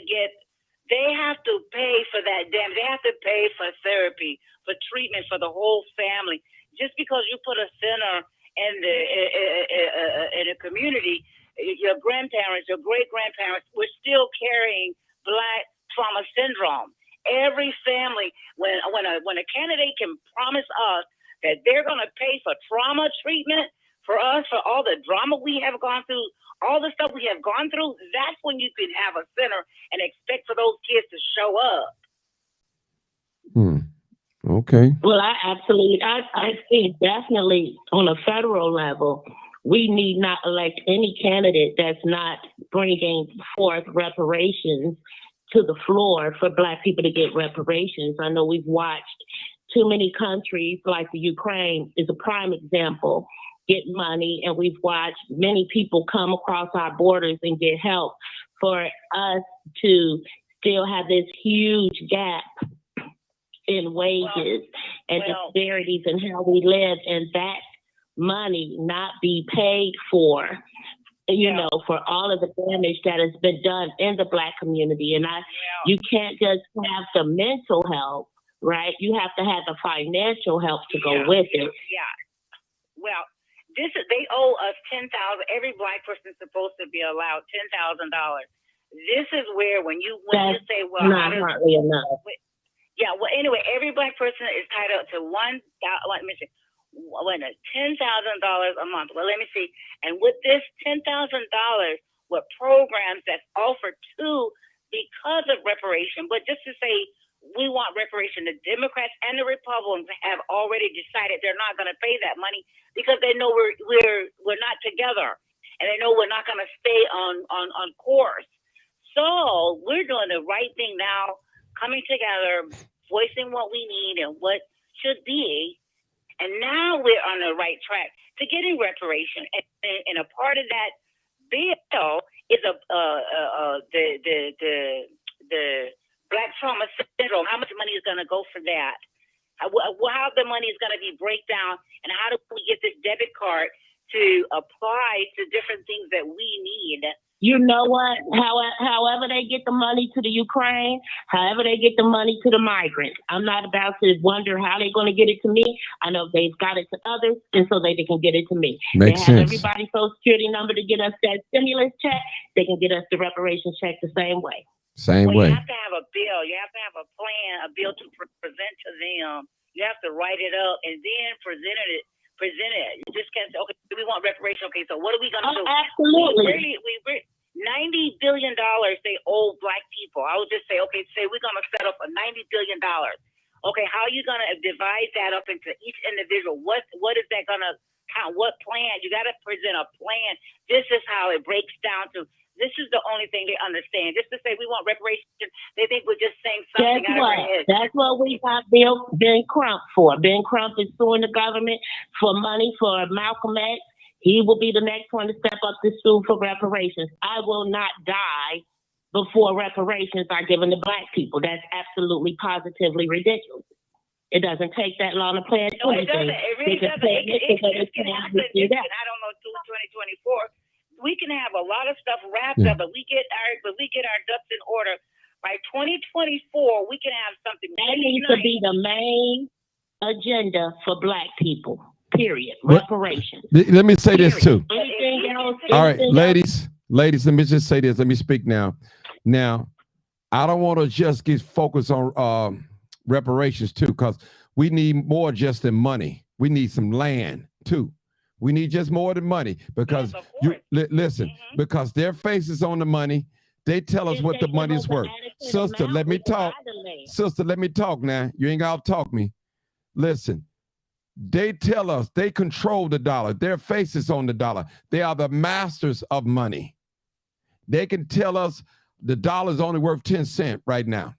pay for that damage. They have to pay for therapy, for treatment for the whole family. Just because you put a center in a community, your grandparents, your great-grandparents were still carrying Black trauma syndrome. Every family, when a candidate can promise us that they're going to pay for trauma treatment for us, for all the drama we have gone through, all the stuff we have gone through, that's when you can have a center and expect for those kids to show up. Okay. Well, I think definitely on a federal level, we need not elect any candidate that's not bringing forth reparations to the floor for Black people to get reparations. I know we've watched too many countries, like the Ukraine is a prime example, get money, and we've watched many people come across our borders and get help. For us to still have this huge gap in wages and disparities in how we live, and that money not be paid for, you know, for all of the damage that has been done in the Black community. And you can't just have the mental help, right? You have to have the financial help to go with it. Yeah. Well, they owe us $10,000. Every Black person is supposed to be allowed $10,000. This is where when you say, well, not hardly enough. Yeah, well, anyway, every Black person is tied up to $10,000 a month. Well, let me see. And with this $10,000, what programs that's offered too, because of reparation, but just to say we want reparation, the Democrats and the Republicans have already decided they're not going to pay that money because they know we're not together, and they know we're not going to stay on course. So we're doing the right thing now, coming together, voicing what we need and what should be. And now we're on the right track to getting reparation. And a part of that bill is the Black trauma syndrome. How much money is going to go for that? How the money is going to be breakdown, and how do we get this debit card to apply to different things that we need? You know what? However they get the money to the Ukraine, however they get the money to the migrants, I'm not about to wonder how they're going to get it to me. I know they've got it to others, and so they can get it to me. Makes they have sense. Everybody's Social Security number to get us that stimulus check. They can get us the reparation check the same way. Same way. You have to have a bill. You have to have a plan, a bill to present to them. You have to write it up and then present it. You just can't say, okay, we want reparation. Okay, so what are we going to do? Absolutely. We $90 billion they owe Black people. I would just say, okay, we're going to set up a $90 billion. Okay, how are you going to divide that up into each individual? What is that going to count? What plan? You got to present a plan. This is how it breaks down to. This is the only thing they understand. Just to say we want reparations, they think we're just saying something out of our head. That's what we got Ben Crump for. Ben Crump is suing the government for money for Malcolm X. He will be the next one to step up to sue for reparations. I will not die before reparations are given to Black people. That's absolutely, positively ridiculous. It doesn't take that long to plan anything. No, it doesn't. It really doesn't. It can happen. I don't know, 2024. We can have a lot of stuff wrapped up, but we get our ducks in order. By 2024, we can have something. That needs to be the main agenda for Black people. Period. Reparations. Let me say this too. Anything else? All right, ladies, let me just say this. Let me speak now. Now, I don't want to just get focused on reparations too, because we need more just than money. We need some land too. We need just more than money, because listen, because their face is on the money. They tell us what the money is worth. Sister, let me talk. Sister, let me talk now. You ain't got to talk me. Listen, they tell us they control the dollar. Their face is on the dollar. They are the masters of money. They can tell us the dollar is only worth 10 cents right now.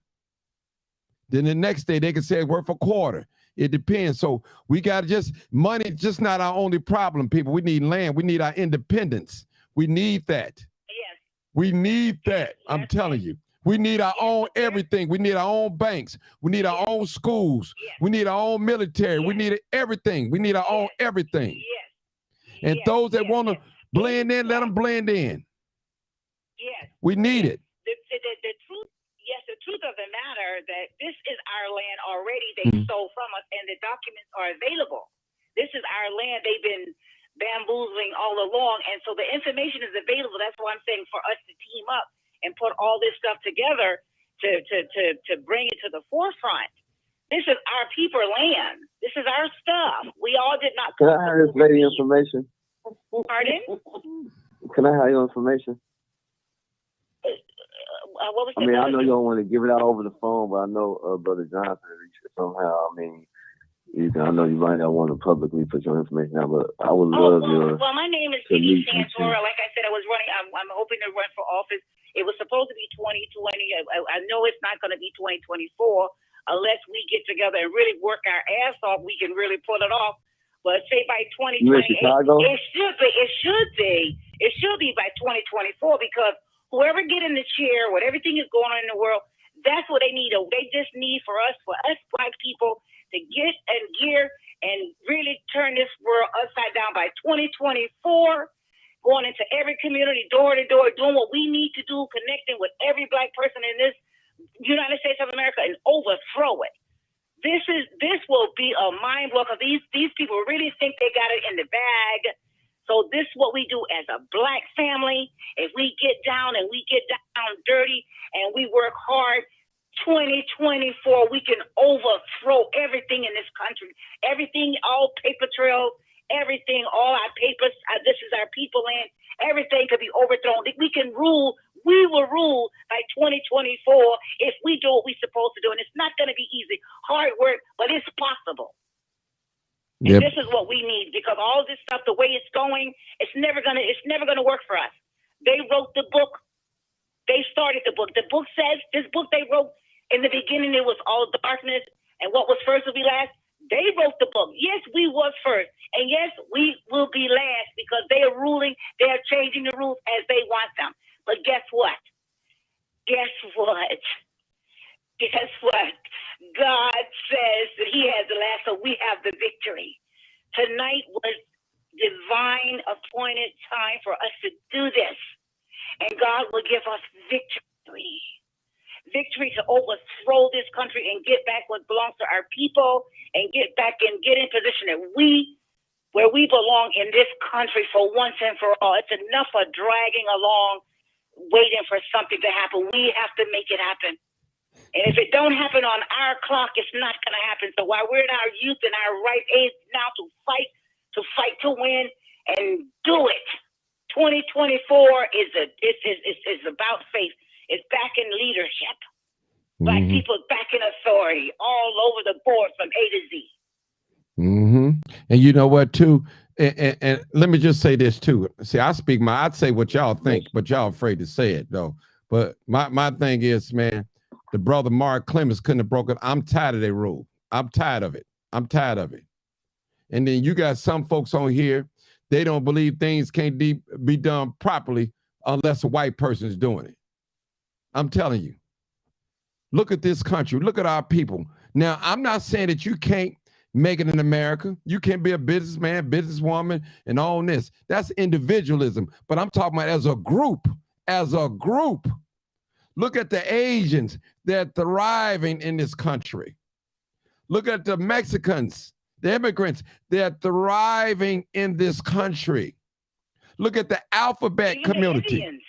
Then the next day they can say it's worth a quarter. It depends. So we got money, just not our only problem, people. We need land. We need our independence. We need that. Yes. We need that. I'm telling you. We need our own everything. We need our own banks. We need our own schools. We need our own military. We need everything. We need our own everything. And those that want to blend in, let them blend in. Yes. We need it. The truth of the matter that this is our land already. They stole from us, and the documents are available. This is our land. They've been bamboozling all along. And so the information is available. That's why I'm saying for us to team up and put all this stuff together to bring it to the forefront. This is our people land. This is our stuff. We all did not. Can I have this lady information? Pardon? Can I have your information? What was I mean, I know you don't want to give it out over the phone, but I know Brother Johnson reached it somehow. I mean, I know you might not want to publicly put your information out, but I would love your. Well, my name is Vicky Santora. Like I said, I was running. I'm hoping to run for office. It was supposed to be 2020. I know it's not going to be 2024 unless we get together and really work our ass off. We can really pull it off. But say by 2028, it should be by 2024 because whoever get in the chair, with everything is going on in the world, that's what they need. They just need for us Black people to get and gear and really turn this world upside down by 2024, going into every community, door to door, doing what we need to do, connecting with every Black person in this United States of America and overthrow it. This will be a mind blow because these people really think they got it in the bag. So this is what we do as a Black family. If we get down and we get down dirty and we work hard, 2024, we can overthrow everything in this country. Everything, all paper trails, everything, all our papers, this is our people land. Everything could be overthrown. We can rule. We will rule by 2024 if we do what we're supposed to do. And it's not going to be easy. Hard work, but it's possible. Yep. And this is what we need because all this stuff, the way it's going, it's never gonna work for us. They wrote the book. They started the book. The book says this book they wrote in the beginning, it was all darkness and what was first will be last. They wrote the book. Yes, we was first. And yes, we will be last because they are ruling. They are changing the rules as they want them. But guess what? Guess what? Guess what? God says that he has the last, so we have the victory. Tonight was divine appointed time for us to do this. And God will give us victory. Victory to overthrow this country and get back what belongs to our people and get back and get in position that where we belong in this country for once and for all. It's enough of dragging along, waiting for something to happen. We have to make it happen. And if it don't happen on our clock, it's not going to happen. So while we're in our youth and our right age now to fight to win and do it. 2024 is about faith. It's back in leadership. Black people back in authority all over the board from A to Z. And you know what, too? And let me just say this, too. See, I'd say what y'all think, but y'all afraid to say it, though. But my thing is, man, the brother Mark Clemens couldn't have broken. I'm tired of their rule. I'm tired of it. And then you got some folks on here, they don't believe things can't be done properly unless a white person is doing it. I'm telling you. Look at this country. Look at our people. Now, I'm not saying that you can't make it in America. You can't be a businessman, businesswoman, and all this. That's individualism. But I'm talking about as a group. Look at the Asians. They're thriving in this country. Look at the Mexicans, the immigrants. They're thriving in this country. Look at the alphabet community.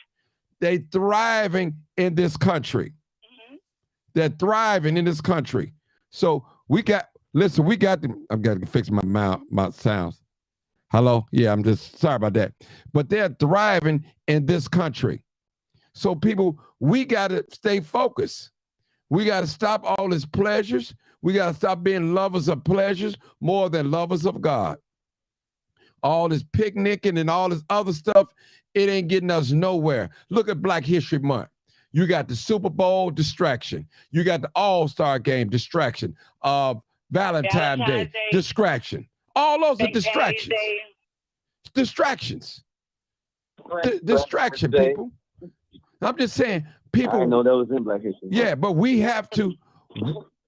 They're thriving in this country. They're thriving in this country. So we got them. I've got to fix my sounds. Hello? Yeah, I'm just sorry about that. But they're thriving in this country. So people, we got to stay focused. We got to stop all these pleasures. We got to stop being lovers of pleasures more than lovers of God. All this picnicking and all this other stuff, it ain't getting us nowhere. Look at Black History Month. You got the Super Bowl distraction. You got the All-Star Game distraction. Valentine's Day distraction. All those are distractions. Distractions. Distraction, people. I'm just saying, people. I know that was in Black History. Yeah, but we have to.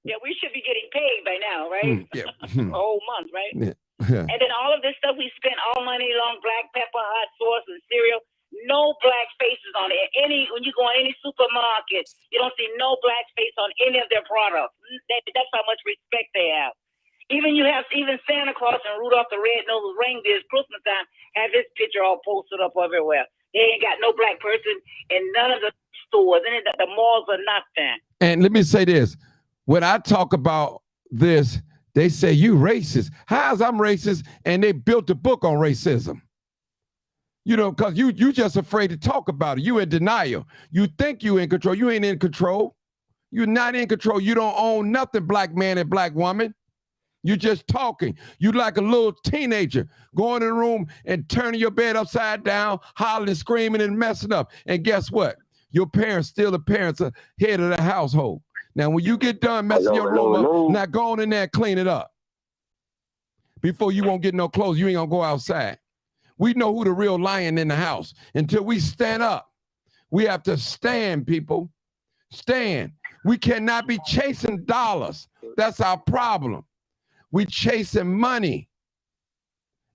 Yeah, we should be getting paid by now, right? Yeah. A whole month, right? Yeah. And then all of this stuff, we spent all money on black pepper, hot sauce, and cereal. No black faces on it. When you go in any supermarket, you don't see no black face on any of their products. That's how much respect they have. Even Santa Claus and Rudolph the Red-Nosed Reindeer's Christmas time have his picture all posted up everywhere. They ain't got no black person in none of the stores, and the malls are nothing. And let me say this. When I talk about this, they say you racist. How's I'm racist? And they built a book on racism. You know, because you just afraid to talk about it. You in denial. You think you in control. You ain't in control. You're not in control. You don't own nothing, black man and black woman. You're just talking. You like a little teenager going in the room and turning your bed upside down, hollering, screaming, and messing up. And guess what? Your parents still the parents are head of the household. Now, when you get done messing your room up, now go on in there and clean it up. Before you won't get no clothes, you ain't gonna go outside. We know who the real lion in the house. Until we stand up, we have to stand, people. Stand. We cannot be chasing dollars. That's our problem. We chasing money.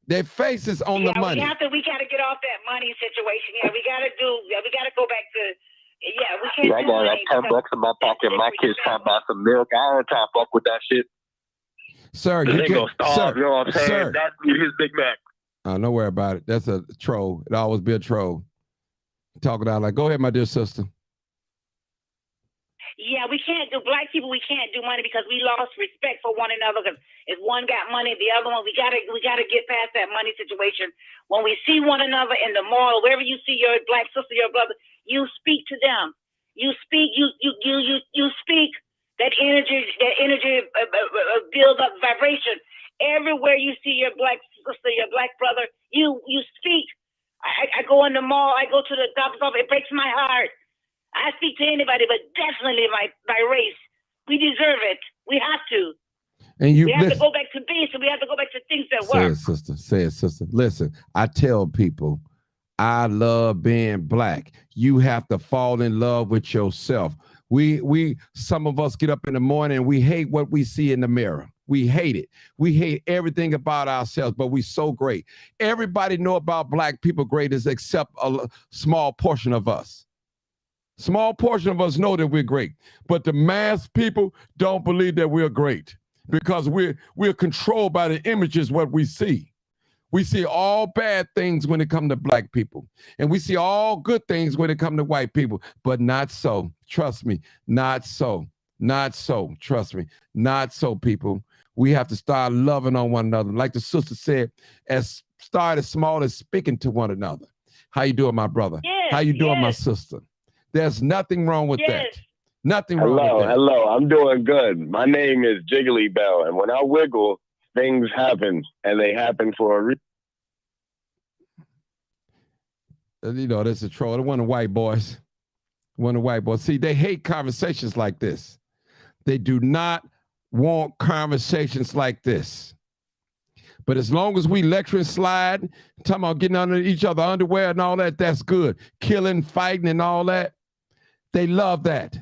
Their faces on the money. We gotta get off that money situation. Yeah, we gotta go back to. Yeah, we can't. I got like $10 in my pocket. My kids trying to buy some milk. I ain't trying to fuck with that shit. Sir, you gonna starve, you know what I'm saying? Sir. That's his Big Mac. Don't worry about it. That's a troll. It always be a troll. Talking out like, go ahead, my dear sister. Yeah, we can't do black people. We can't do money because we lost respect for one another. Because if one got money, the other one, we gotta get past that money situation. When we see one another in the mall, wherever you see your black sister, your brother, you speak to them. You speak. You speak. That energy builds up vibration. Everywhere you see your black sister, your black brother, you speak. I go in the mall. I go to the doctor's office. It breaks my heart. I speak to anybody, but definitely by race. We deserve it. We have to. And we have to go back to basics. We have to go back to things that work. Say it, sister. Listen, I tell people, I love being black. You have to fall in love with yourself. Some of us get up in the morning and we hate what we see in the mirror. We hate it. We hate everything about ourselves, but we're so great. Everybody know about black people greatness except a small portion of us. Small portion of us know that we're great, but the mass people don't believe that we're great because we're controlled by the images, what we see. We see all bad things when it comes to black people, and we see all good things when it comes to white people, but not so. Trust me, not so. Not so. Trust me, not so, people. We have to start loving on one another. Like the sister said, start as small as speaking to one another. How you doing, my brother? Yes, how you doing, my sister? There's nothing wrong with that. Nothing wrong with that. Hello, I'm doing good. My name is Jiggly Bell, and when I wiggle, things happen, and they happen for a reason. You know, that's a troll. One of the white boys. See, they hate conversations like this. They do not want conversations like this. But as long as we lecture and slide, talking about getting under each other underwear and all that, that's good. Killing, fighting, and all that. They love that.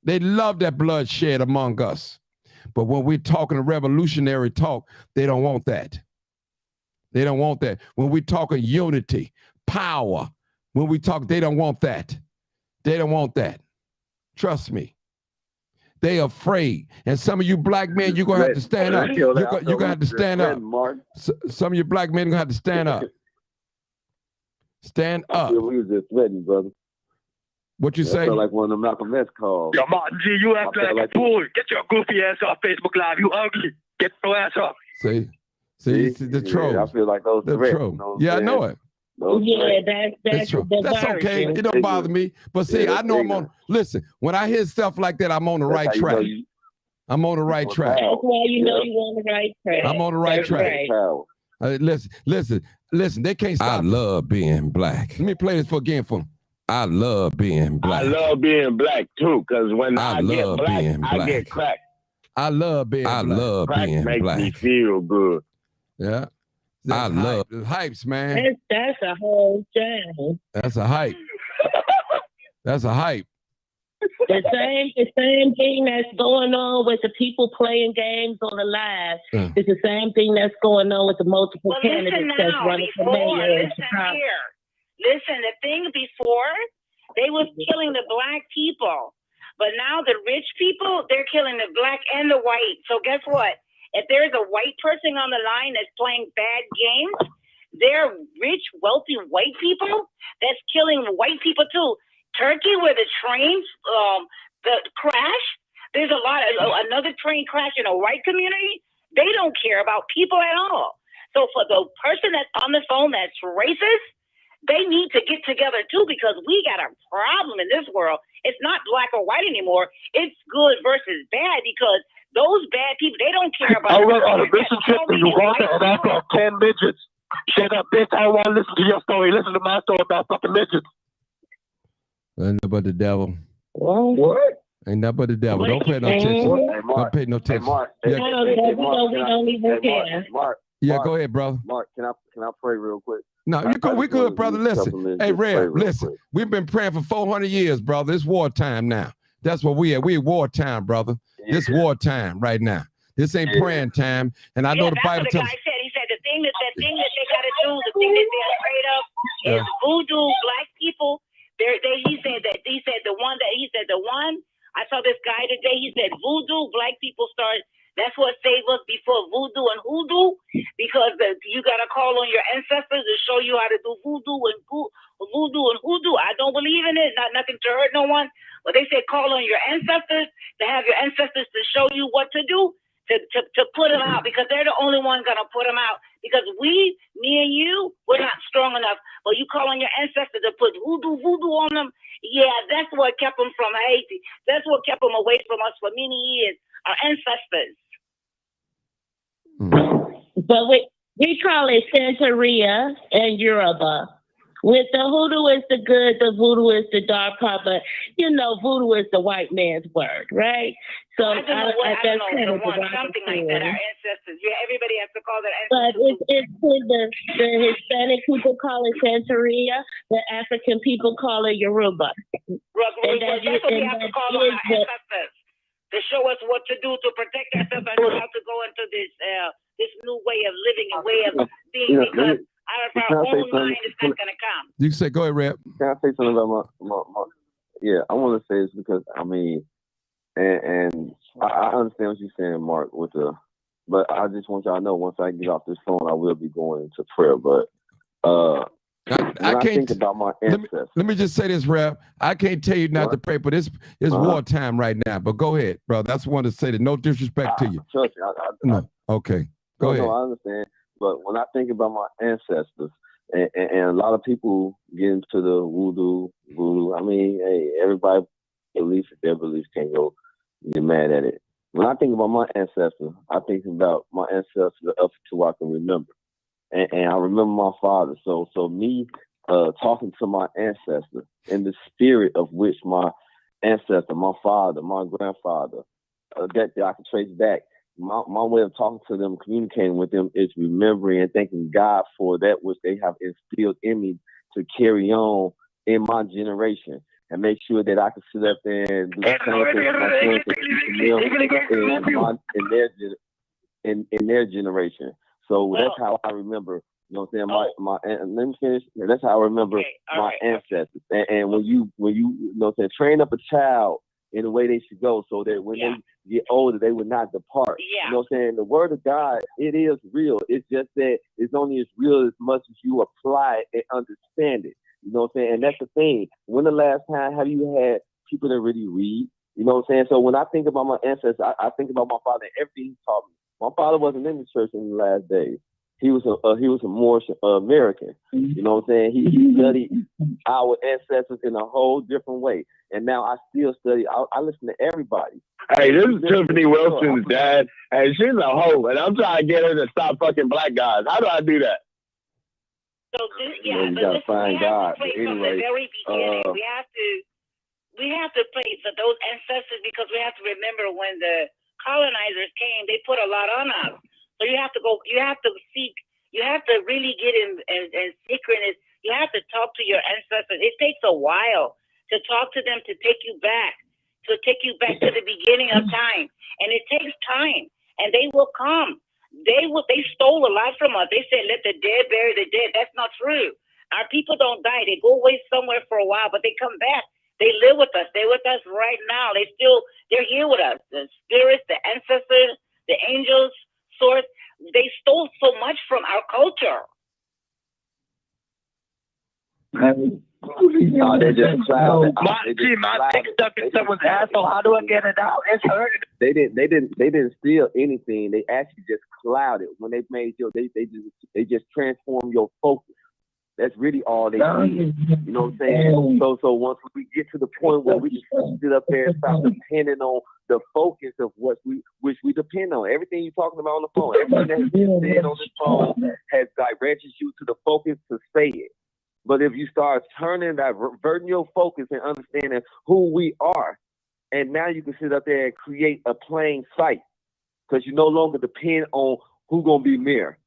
They love that bloodshed among us. But when we're talking a revolutionary talk, they don't want that. They don't want that. When we're talking unity, power, when we talk, they don't want that. They don't want that. Trust me. They afraid. And some of you black men, you're going to have to stand up. You're going to have to stand up. Some of you black men are going to have to stand up. Stand up. We was just ready, brother. What you say? I feel like one of them Malcolm X calls. Yo, Martin G, you act like a fool. Get your goofy ass off Facebook Live. You ugly. Get your ass off. See the trolls. Yeah, I feel like those the threats. troll. You know I know it. That's true. That's okay. It don't bother me. But see, I know I'm on. Listen, when I hear stuff like that, I'm on the right track. I'm on the right track. That's why you know you're on the right track. I'm on the right track. Listen. They can't stop. I love being black. Let me play this again for them. I love being black. I love being black too, because when I get black, I get cracked. I love being black. I love being black. Makes me feel good. Yeah. I love the hypes, man. That's a whole jam. That's a hype. That's a hype. The same thing that's going on with the people playing games on the live. It's the same thing that's going on with the multiple candidates that's running for mayor in Chicago. Listen, the thing before, they was killing the black people. But now the rich people, they're killing the black and the white. So guess what? If there is a white person on the line that's playing bad games, they're rich, wealthy white people that's killing white people too. Turkey, where the trains the crash, there's a lot of another train crash in a white community. They don't care about people at all. So for the person that's on the phone that's racist, they need to get together too, because we got a problem in this world. It's not black or white anymore. It's good versus bad, because those bad people, they don't care about. I went on a mission trip to Uganda and I saw 10 midgets. Shut up, bitch. I don't want to listen to your story. Listen to my story about fucking midgets. Ain't nothing but the devil. What? Ain't nothing but the devil. Don't pay no attention. Don't pay no attention. Mark, yeah, go ahead, brother. Mark, can I pray real quick? No, you go. We good, brother. Listen, hey, Red, listen. Quick. We've been praying for 400 years, brother. It's wartime now. That's what we are. We wartime, brother. Yeah. This wartime right now. This ain't praying time. And I know the Bible tells. He said the thing that they got to do, the thing that they're afraid of, is voodoo black people. He said the one. I saw this guy today. He said voodoo black people start. That's what saved us before voodoo and hoodoo, because you got to call on your ancestors to show you how to do voodoo and hoodoo. I don't believe in it. Nothing to hurt no one. But they said call on your ancestors, to have your ancestors to show you what to do, to put them out, because they're the only one going to put them out. Because me and you, we're not strong enough. But you call on your ancestors to put voodoo on them. Yeah, that's what kept them from Haiti. That's what kept them away from us for many years. Our ancestors. But we call it Santeria in Yoruba. With the hoodoo is the good, the voodoo is the dark part, but you know, voodoo is the white man's word, right? So I don't know, something like that. Our ancestors, everybody has to call that ancestors. But it's the Hispanic people call it Santeria, the African people call it Yoruba. That's what we have to call on our ancestors, to show us what to do to protect ourselves and how to go into this new way of living and way of being, because out of our own mind, it's not going to come. You say, go ahead, Rep. Can I say something about my yeah, I want to say this because, I mean, and I understand what you're saying, Mark, but I just want y'all to know, once I get off this phone, I will be going into prayer. But I can't think about my ancestors. Let me just say this, Rep. I can't tell you not to pray, but it's wartime right now. But go ahead, bro. That's one to say that. No disrespect to you. Trust me. No. Okay. Go ahead. No, I understand. But when I think about my ancestors, and a lot of people get into the voodoo, I mean, hey, everybody believes their beliefs, can't go get mad at it. When I think about my ancestors, I think about my ancestors up to I can remember. And I remember my father. So me talking to my ancestor in the spirit of which my ancestor, my father, my grandfather, that I can trace back. My way of talking to them, communicating with them, is remembering and thanking God for that which they have instilled in me to carry on in my generation, and make sure that I can sit up there and do in their generation. So that's how I remember. You know what I'm saying? Let me finish. That's how I remember my ancestors. And when you know what I'm saying, train up a child in the way they should go, so that when they get older, they would not depart. You know what I'm saying? The word of God, it is real. It's just that it's only as real as much as you apply it and understand it. You know what I'm saying? And that's the thing. When the last time have you had people that really read? You know what I'm saying? So when I think about my ancestors, I think about my father and everything he taught me. My father wasn't in the church in the last days. He was a more American. You know what I'm saying? He studied our ancestors in a whole different way. And now I still study. I listen to everybody. Hey, this is Tiffany Wilson's dad, and she's a hoe, and I'm trying to get her to stop fucking black guys. How do I do that? So you gotta find God. But anyway, from the very beginning, we have to play for those ancestors, because we have to remember when the colonizers came, they put a lot on us. So you have to seek, you have to really get in secretness. You have to talk to your ancestors. It takes a while to talk to them, to take you back to the beginning of time. And it takes time, and they will come. They stole a lot from us. They said, let the dead bury the dead. That's not true. Our people don't die. They go away somewhere for a while, but they come back. They live with us. They're with us right now. They're here with us. The spirits, the ancestors, the angels, source. They stole so much from our culture. No, they just clouded. My dick stuck in someone's asshole. How do I get it out? It's hurting. They didn't steal anything. They actually just clouded when they made they just transformed your focus. That's really all they did. You know what I'm saying? So once we get to the point where we just sit up there and stop depending on the focus of which we depend on. Everything you're talking about on the phone, everything that's said on this phone has directed you to the focus to say it. But if you start diverting your focus and understanding who we are, and now you can sit up there and create a plain sight, because you no longer depend on who's gonna be mayor,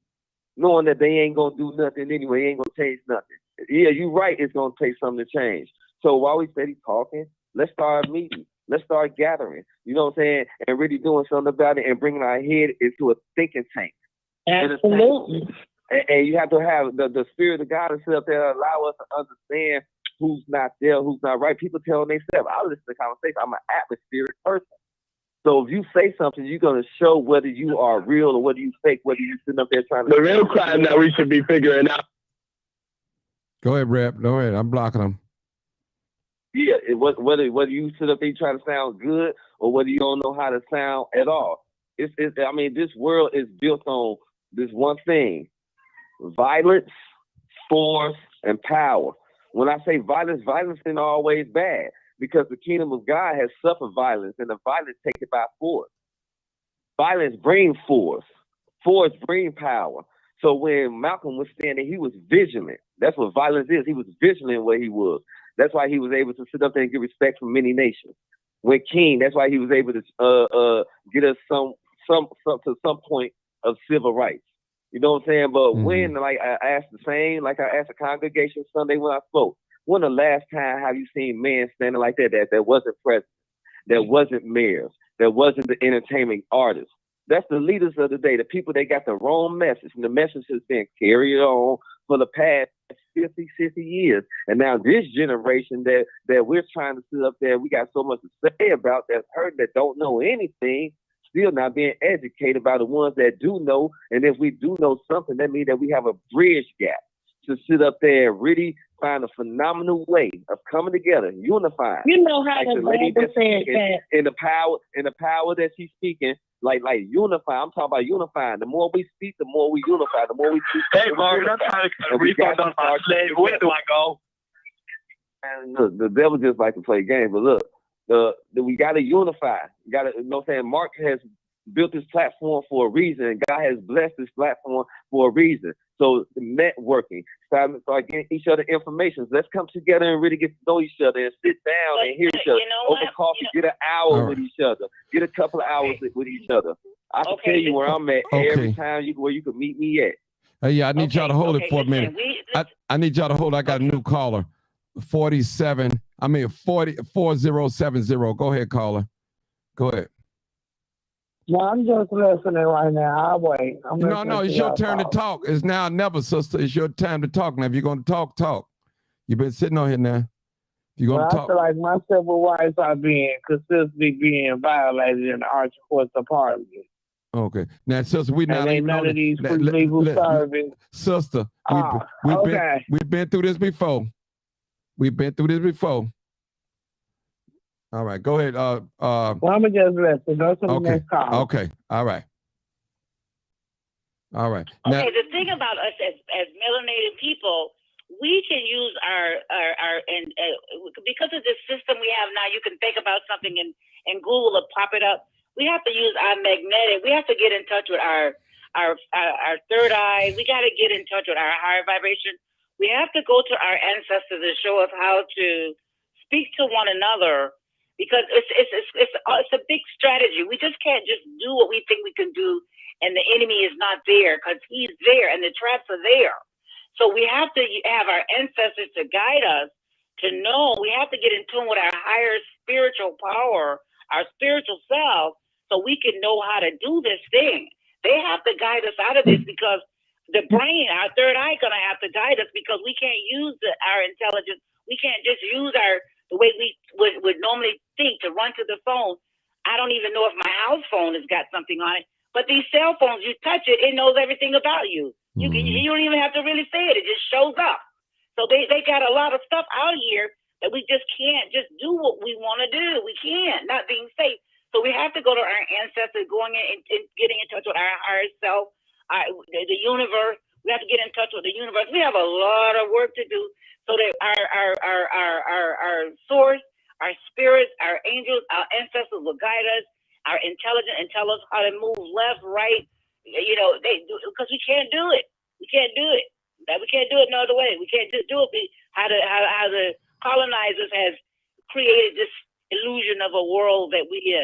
knowing that they ain't gonna do nothing anyway, ain't gonna change nothing. Yeah, you're right. It's gonna take something to change. So while we steady talking, let's start meeting. Let's start gathering. You know what I'm saying? And really doing something about it and bringing our head into a thinking tank. Absolutely. And you have to have the spirit of God to sit up there and allow us to understand who's not there, who's not right. People telling themselves, I listen to conversation. I'm an atmospheric person. So if you say something, you're going to show whether you are real or whether you fake, whether you're sitting up there trying to... The real crime that we should be figuring out. Go ahead, Rep. Go ahead. I'm blocking them. Yeah, whether you sit up there trying to sound good or whether you don't know how to sound at all. I mean, this world is built on this one thing: violence, force, and power. When I say violence, violence isn't always bad, because the kingdom of God has suffered violence, and the violence taken by force. Violence brings force. Force brings power. So when Malcolm was standing, he was vigilant. That's what violence is. He was vigilant where he was. That's why he was able to sit up there and get respect from many nations. When King, that's why he was able to get us to some point of civil rights. You know what I'm saying? But when, like I asked the congregation Sunday when I spoke, when the last time have you seen men standing like that wasn't president, that wasn't mayors, that wasn't the entertainment artists? That's the leaders of the day, the people that got the wrong message, and the message has been carried on for the past 50, 60 years. And now this generation that we're trying to sit up there, we got so much to say about that's hurt, that don't know anything, still not being educated by the ones that do know. And if we do know something, that means that we have a bridge gap to sit up there and really find a phenomenal way of coming together, unifying. You know how like the Bible said that. In the power that she's speaking, like unify. I'm talking about unifying. The more we speak, the more we unify. The more we speak. Hey, Marvin, I'm trying to refund on my slave. Where do I go? And look, the devil just like to play games, but look, we got to unify. You got to, you know what I'm saying? Mark has built this platform for a reason, and God has blessed this platform for a reason. So networking, start getting each other information. Let's come together and really get to know each other and sit down and hear each other. Over coffee, get an hour with each other. Get a couple of hours with each other. I can tell you where I'm at every time where you can meet me at. Yeah, I need y'all to hold it for a minute. I need y'all to hold. I got a new caller. 4070. Go ahead, caller. Go ahead. No, I'm just listening right now. I'll wait. No, it's your turn to talk. It's now or never, sister. It's your time to talk. Now, if you're going to talk. You've been sitting on here now. If you're going to talk. I feel like my civil rights are being consistently being violated in the Arch Courts of Parliament. Okay. Now, sister, we not even none of these legal service. Sister, we've been through this before. All right, go ahead. Well, I'm gonna just listen. Go to the next call. Okay. All right. Okay. Now, the thing about us as melanated people, we can use our because of this system we have now. You can think about something and Google will pop it up. We have to use our magnetic. We have to get in touch with our third eye. We got to get in touch with our higher vibration. We have to go to our ancestors and show us how to speak to one another. Because it's a big strategy. We just can't just do what we think we can do, and the enemy is not there, because he's there and the traps are there. So we have to have our ancestors to guide us to know. We have to get in tune with our higher spiritual power, our spiritual self, so we can know how to do this thing. They have to guide us out of this, because the brain, our third eye, going to have to guide us, because we can't use our intelligence. We can't just use the way we would normally think to run to the phone. I don't even know if my house phone has got something on it, But these cell phones, you touch it, it knows everything about you. You don't even have to really say it; it just shows up. So they got a lot of stuff out here that we just can't just do what we want to do. We can't, not being safe. So we have to go to our ancestors, going in and getting in touch with our higher self, the universe. We have to get in touch with the universe. We have a lot of work to do so that our source, our spirits, our angels, our ancestors will guide us, our intelligence, and tell us how to move left, right. You know, because we can't do it. We can't do it. We can't do it no other way. We can't just do it how the colonizers has created this illusion of a world that we're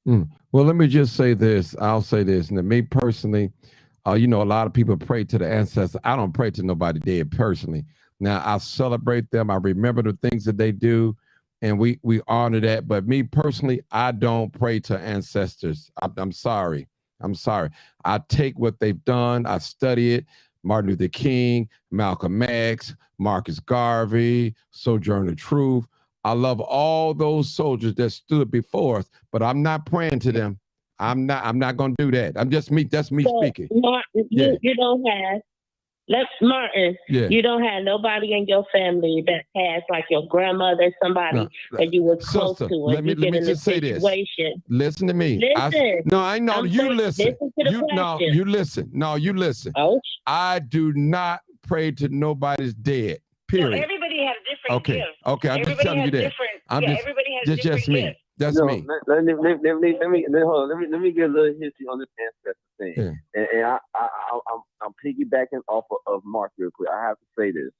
in. Well, let me just say this. I'll say this. And me personally, you know, a lot of people pray to the ancestors. I don't pray to nobody dead personally. Now, I celebrate them. I remember the things that they do, and we honor that. But me personally, I don't pray to ancestors. I'm sorry. I'm sorry. I take what they've done. I study it. Martin Luther King, Malcolm X, Marcus Garvey, Sojourner Truth. I love all those soldiers that stood before us, but I'm not praying to them. I'm not going to do that. I'm just me. That's me speaking. Martin, you don't have. Martin, you don't have nobody in your family that has like your grandmother, somebody that you were close to. Let me just say this. Listen to me. I know you listen. You listen. No, you listen. Oh. I do not pray to nobody's dead. Period. No, everybody has different gifts. Okay. I'm just telling you that. Everybody has different just me. Gifts. That's me. Let me get a little history on this ancestor thing. Yeah. And I'm piggybacking off of Mark real quick. I have to say this.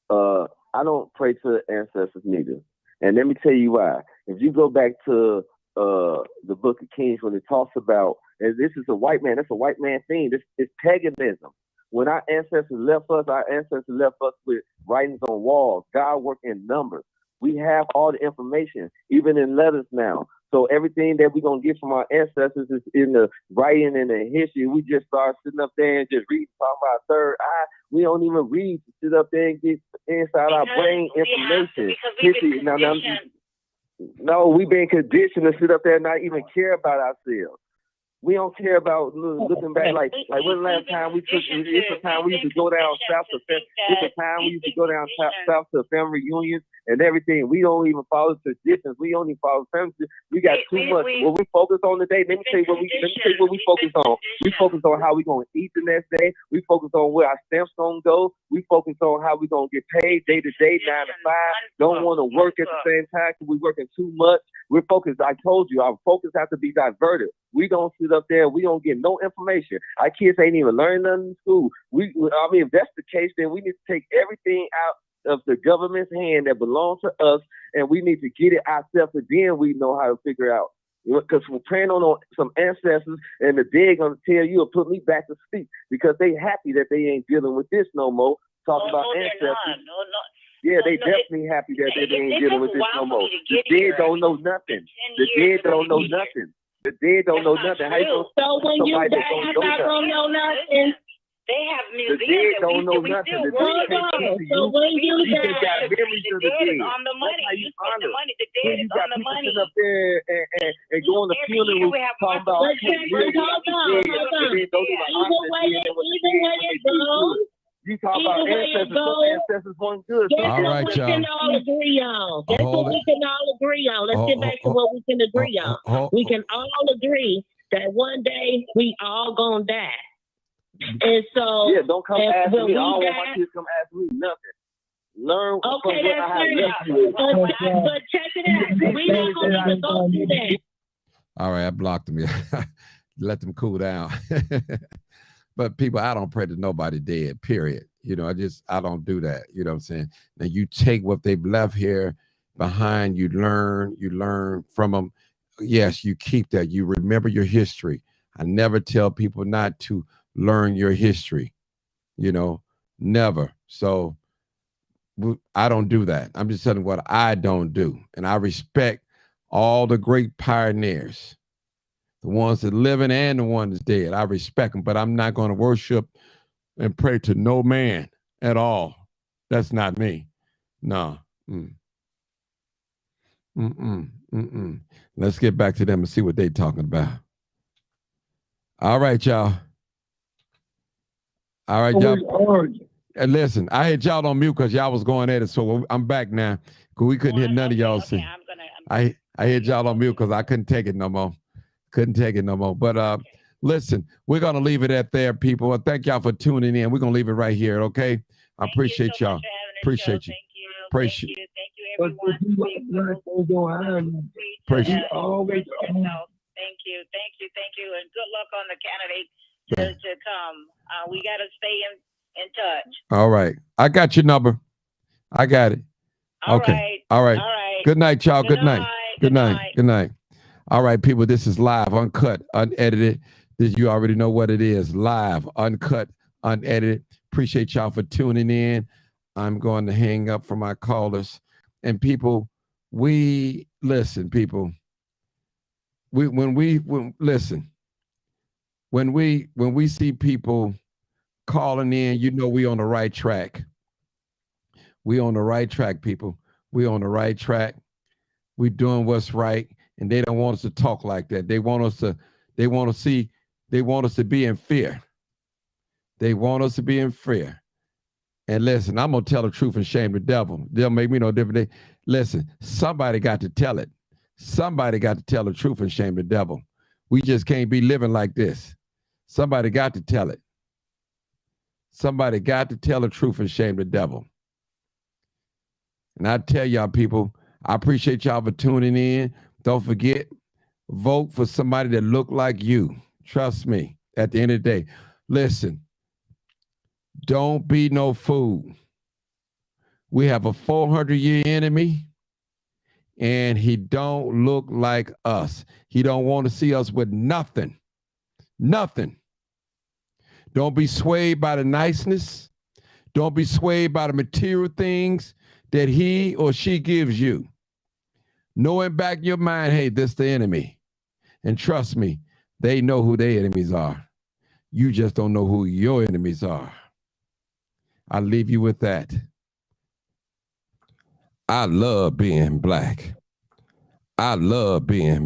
I don't pray to ancestors neither. And let me tell you why. If you go back to the Book of Kings, when it talks about, and this is a white man, that's a white man thing. It's paganism. When our ancestors left us with writings on walls. God worked in numbers. We have all the information, even in letters now. So everything that we're going to get from our ancestors is in the writing and the history. We just start sitting up there and just reading, talking about third eye. We don't even read to sit up there and get inside our brain information. History. No, we've been conditioned to sit up there and not even care about ourselves. We don't care about looking back like when the last time we took. It's a time we used to go down south to. It's a time we used to go down south to family reunions and everything. We don't even follow traditions. We only follow family. We got too much. What we focus on today. Let me tell you what we focus on. We focus on how we gonna eat the next day. We focus on where our stamps gonna go. We focus on how we gonna get paid day to day, 9 to 5. Don't want to work at the same time because we working too much. We're focused. I told you, our focus has to be diverted. We don't sit up there. We don't get no information. Our kids ain't even learning nothing in school. If that's the case, then we need to take everything out of the government's hand that belongs to us, and we need to get it ourselves, and then we know how to figure out. Because we're praying on some ancestors, and the dead gonna tell you or put me back to sleep because they happy that they ain't dealing with this no more. Talk about ancestors. Yeah, they definitely happy that they ain't dealing with this no more. The dead don't know nothing. The dead don't know nothing. The dead don't know nothing. How you gonna so when you die, I don't know nothing. They have museums. The dead don't know nothing. The dead so when you die, got memories of the dead. On the money. That's how you honor. The dead is on the money. Up there and go on the funeral talking about. You talk about ancestors. Some ancestors weren't good. All right, y'all. We can all agree on. That's what we can all agree on. Let's get back to what we can agree on. We can all agree that one day we all gonna die. And so don't come ask me. I don't want my kids to come ask me nothing. Learn from what I have left you. But check it out. We not gonna even go through that. All right, I blocked them. Let them cool down. But people, I don't pray to nobody dead, period. You know, I don't do that. You know what I'm saying? Now you take what they've left here behind, you learn from them. Yes, you keep that. You remember your history. I never tell people not to learn your history, you know, never. So I don't do that. I'm just telling you what I don't do. And I respect all the great pioneers. The ones that living and the ones that's dead. I respect them, but I'm not going to worship and pray to no man at all. That's not me. No. Let's get back to them and see what they're talking about. All right, y'all. All right, y'all. And listen, I had y'all on mute because y'all was going at it, so I'm back now. Cause we couldn't hear none of y'all say. I had y'all on mute because I couldn't take it no more. But listen, we're gonna leave it at there, people. Thank y'all for tuning in. We're gonna leave it right here, okay? I appreciate y'all. Appreciate you. Appreciate you. Thank you, everyone. Appreciate you. Always. Thank you. And good luck on the candidate to come. We got to stay in touch. All right. I got your number. I got it. Okay. All right. Good night, y'all. Good night. Good night. All right, people. This is live, uncut, unedited. This, you already know what it is. Live, uncut, unedited. Appreciate y'all for tuning in. I'm going to hang up for my callers. And people, listen, people. When we see people calling in, you know we on the right track. We on the right track, people. We on the right track. We doing what's right, and they don't want us to talk like that. They want us to be in fear. They want us to be in fear. And listen, I'm gonna tell the truth and shame the devil. They'll make me no different. Listen, somebody got to tell it. Somebody got to tell the truth and shame the devil. We just can't be living like this. Somebody got to tell it. Somebody got to tell the truth and shame the devil. And I tell y'all, people, I appreciate y'all for tuning in. Don't forget, vote for somebody that look like you. Trust me, at the end of the day. Listen, don't be no fool. We have a 400-year enemy, and he don't look like us. He don't want to see us with nothing. Nothing. Don't be swayed by the niceness. Don't be swayed by the material things that he or she gives you. Know in back of your mind, hey, this the enemy. And trust me, they know who their enemies are. You just don't know who your enemies are. I'll leave you with that. I love being black. I love being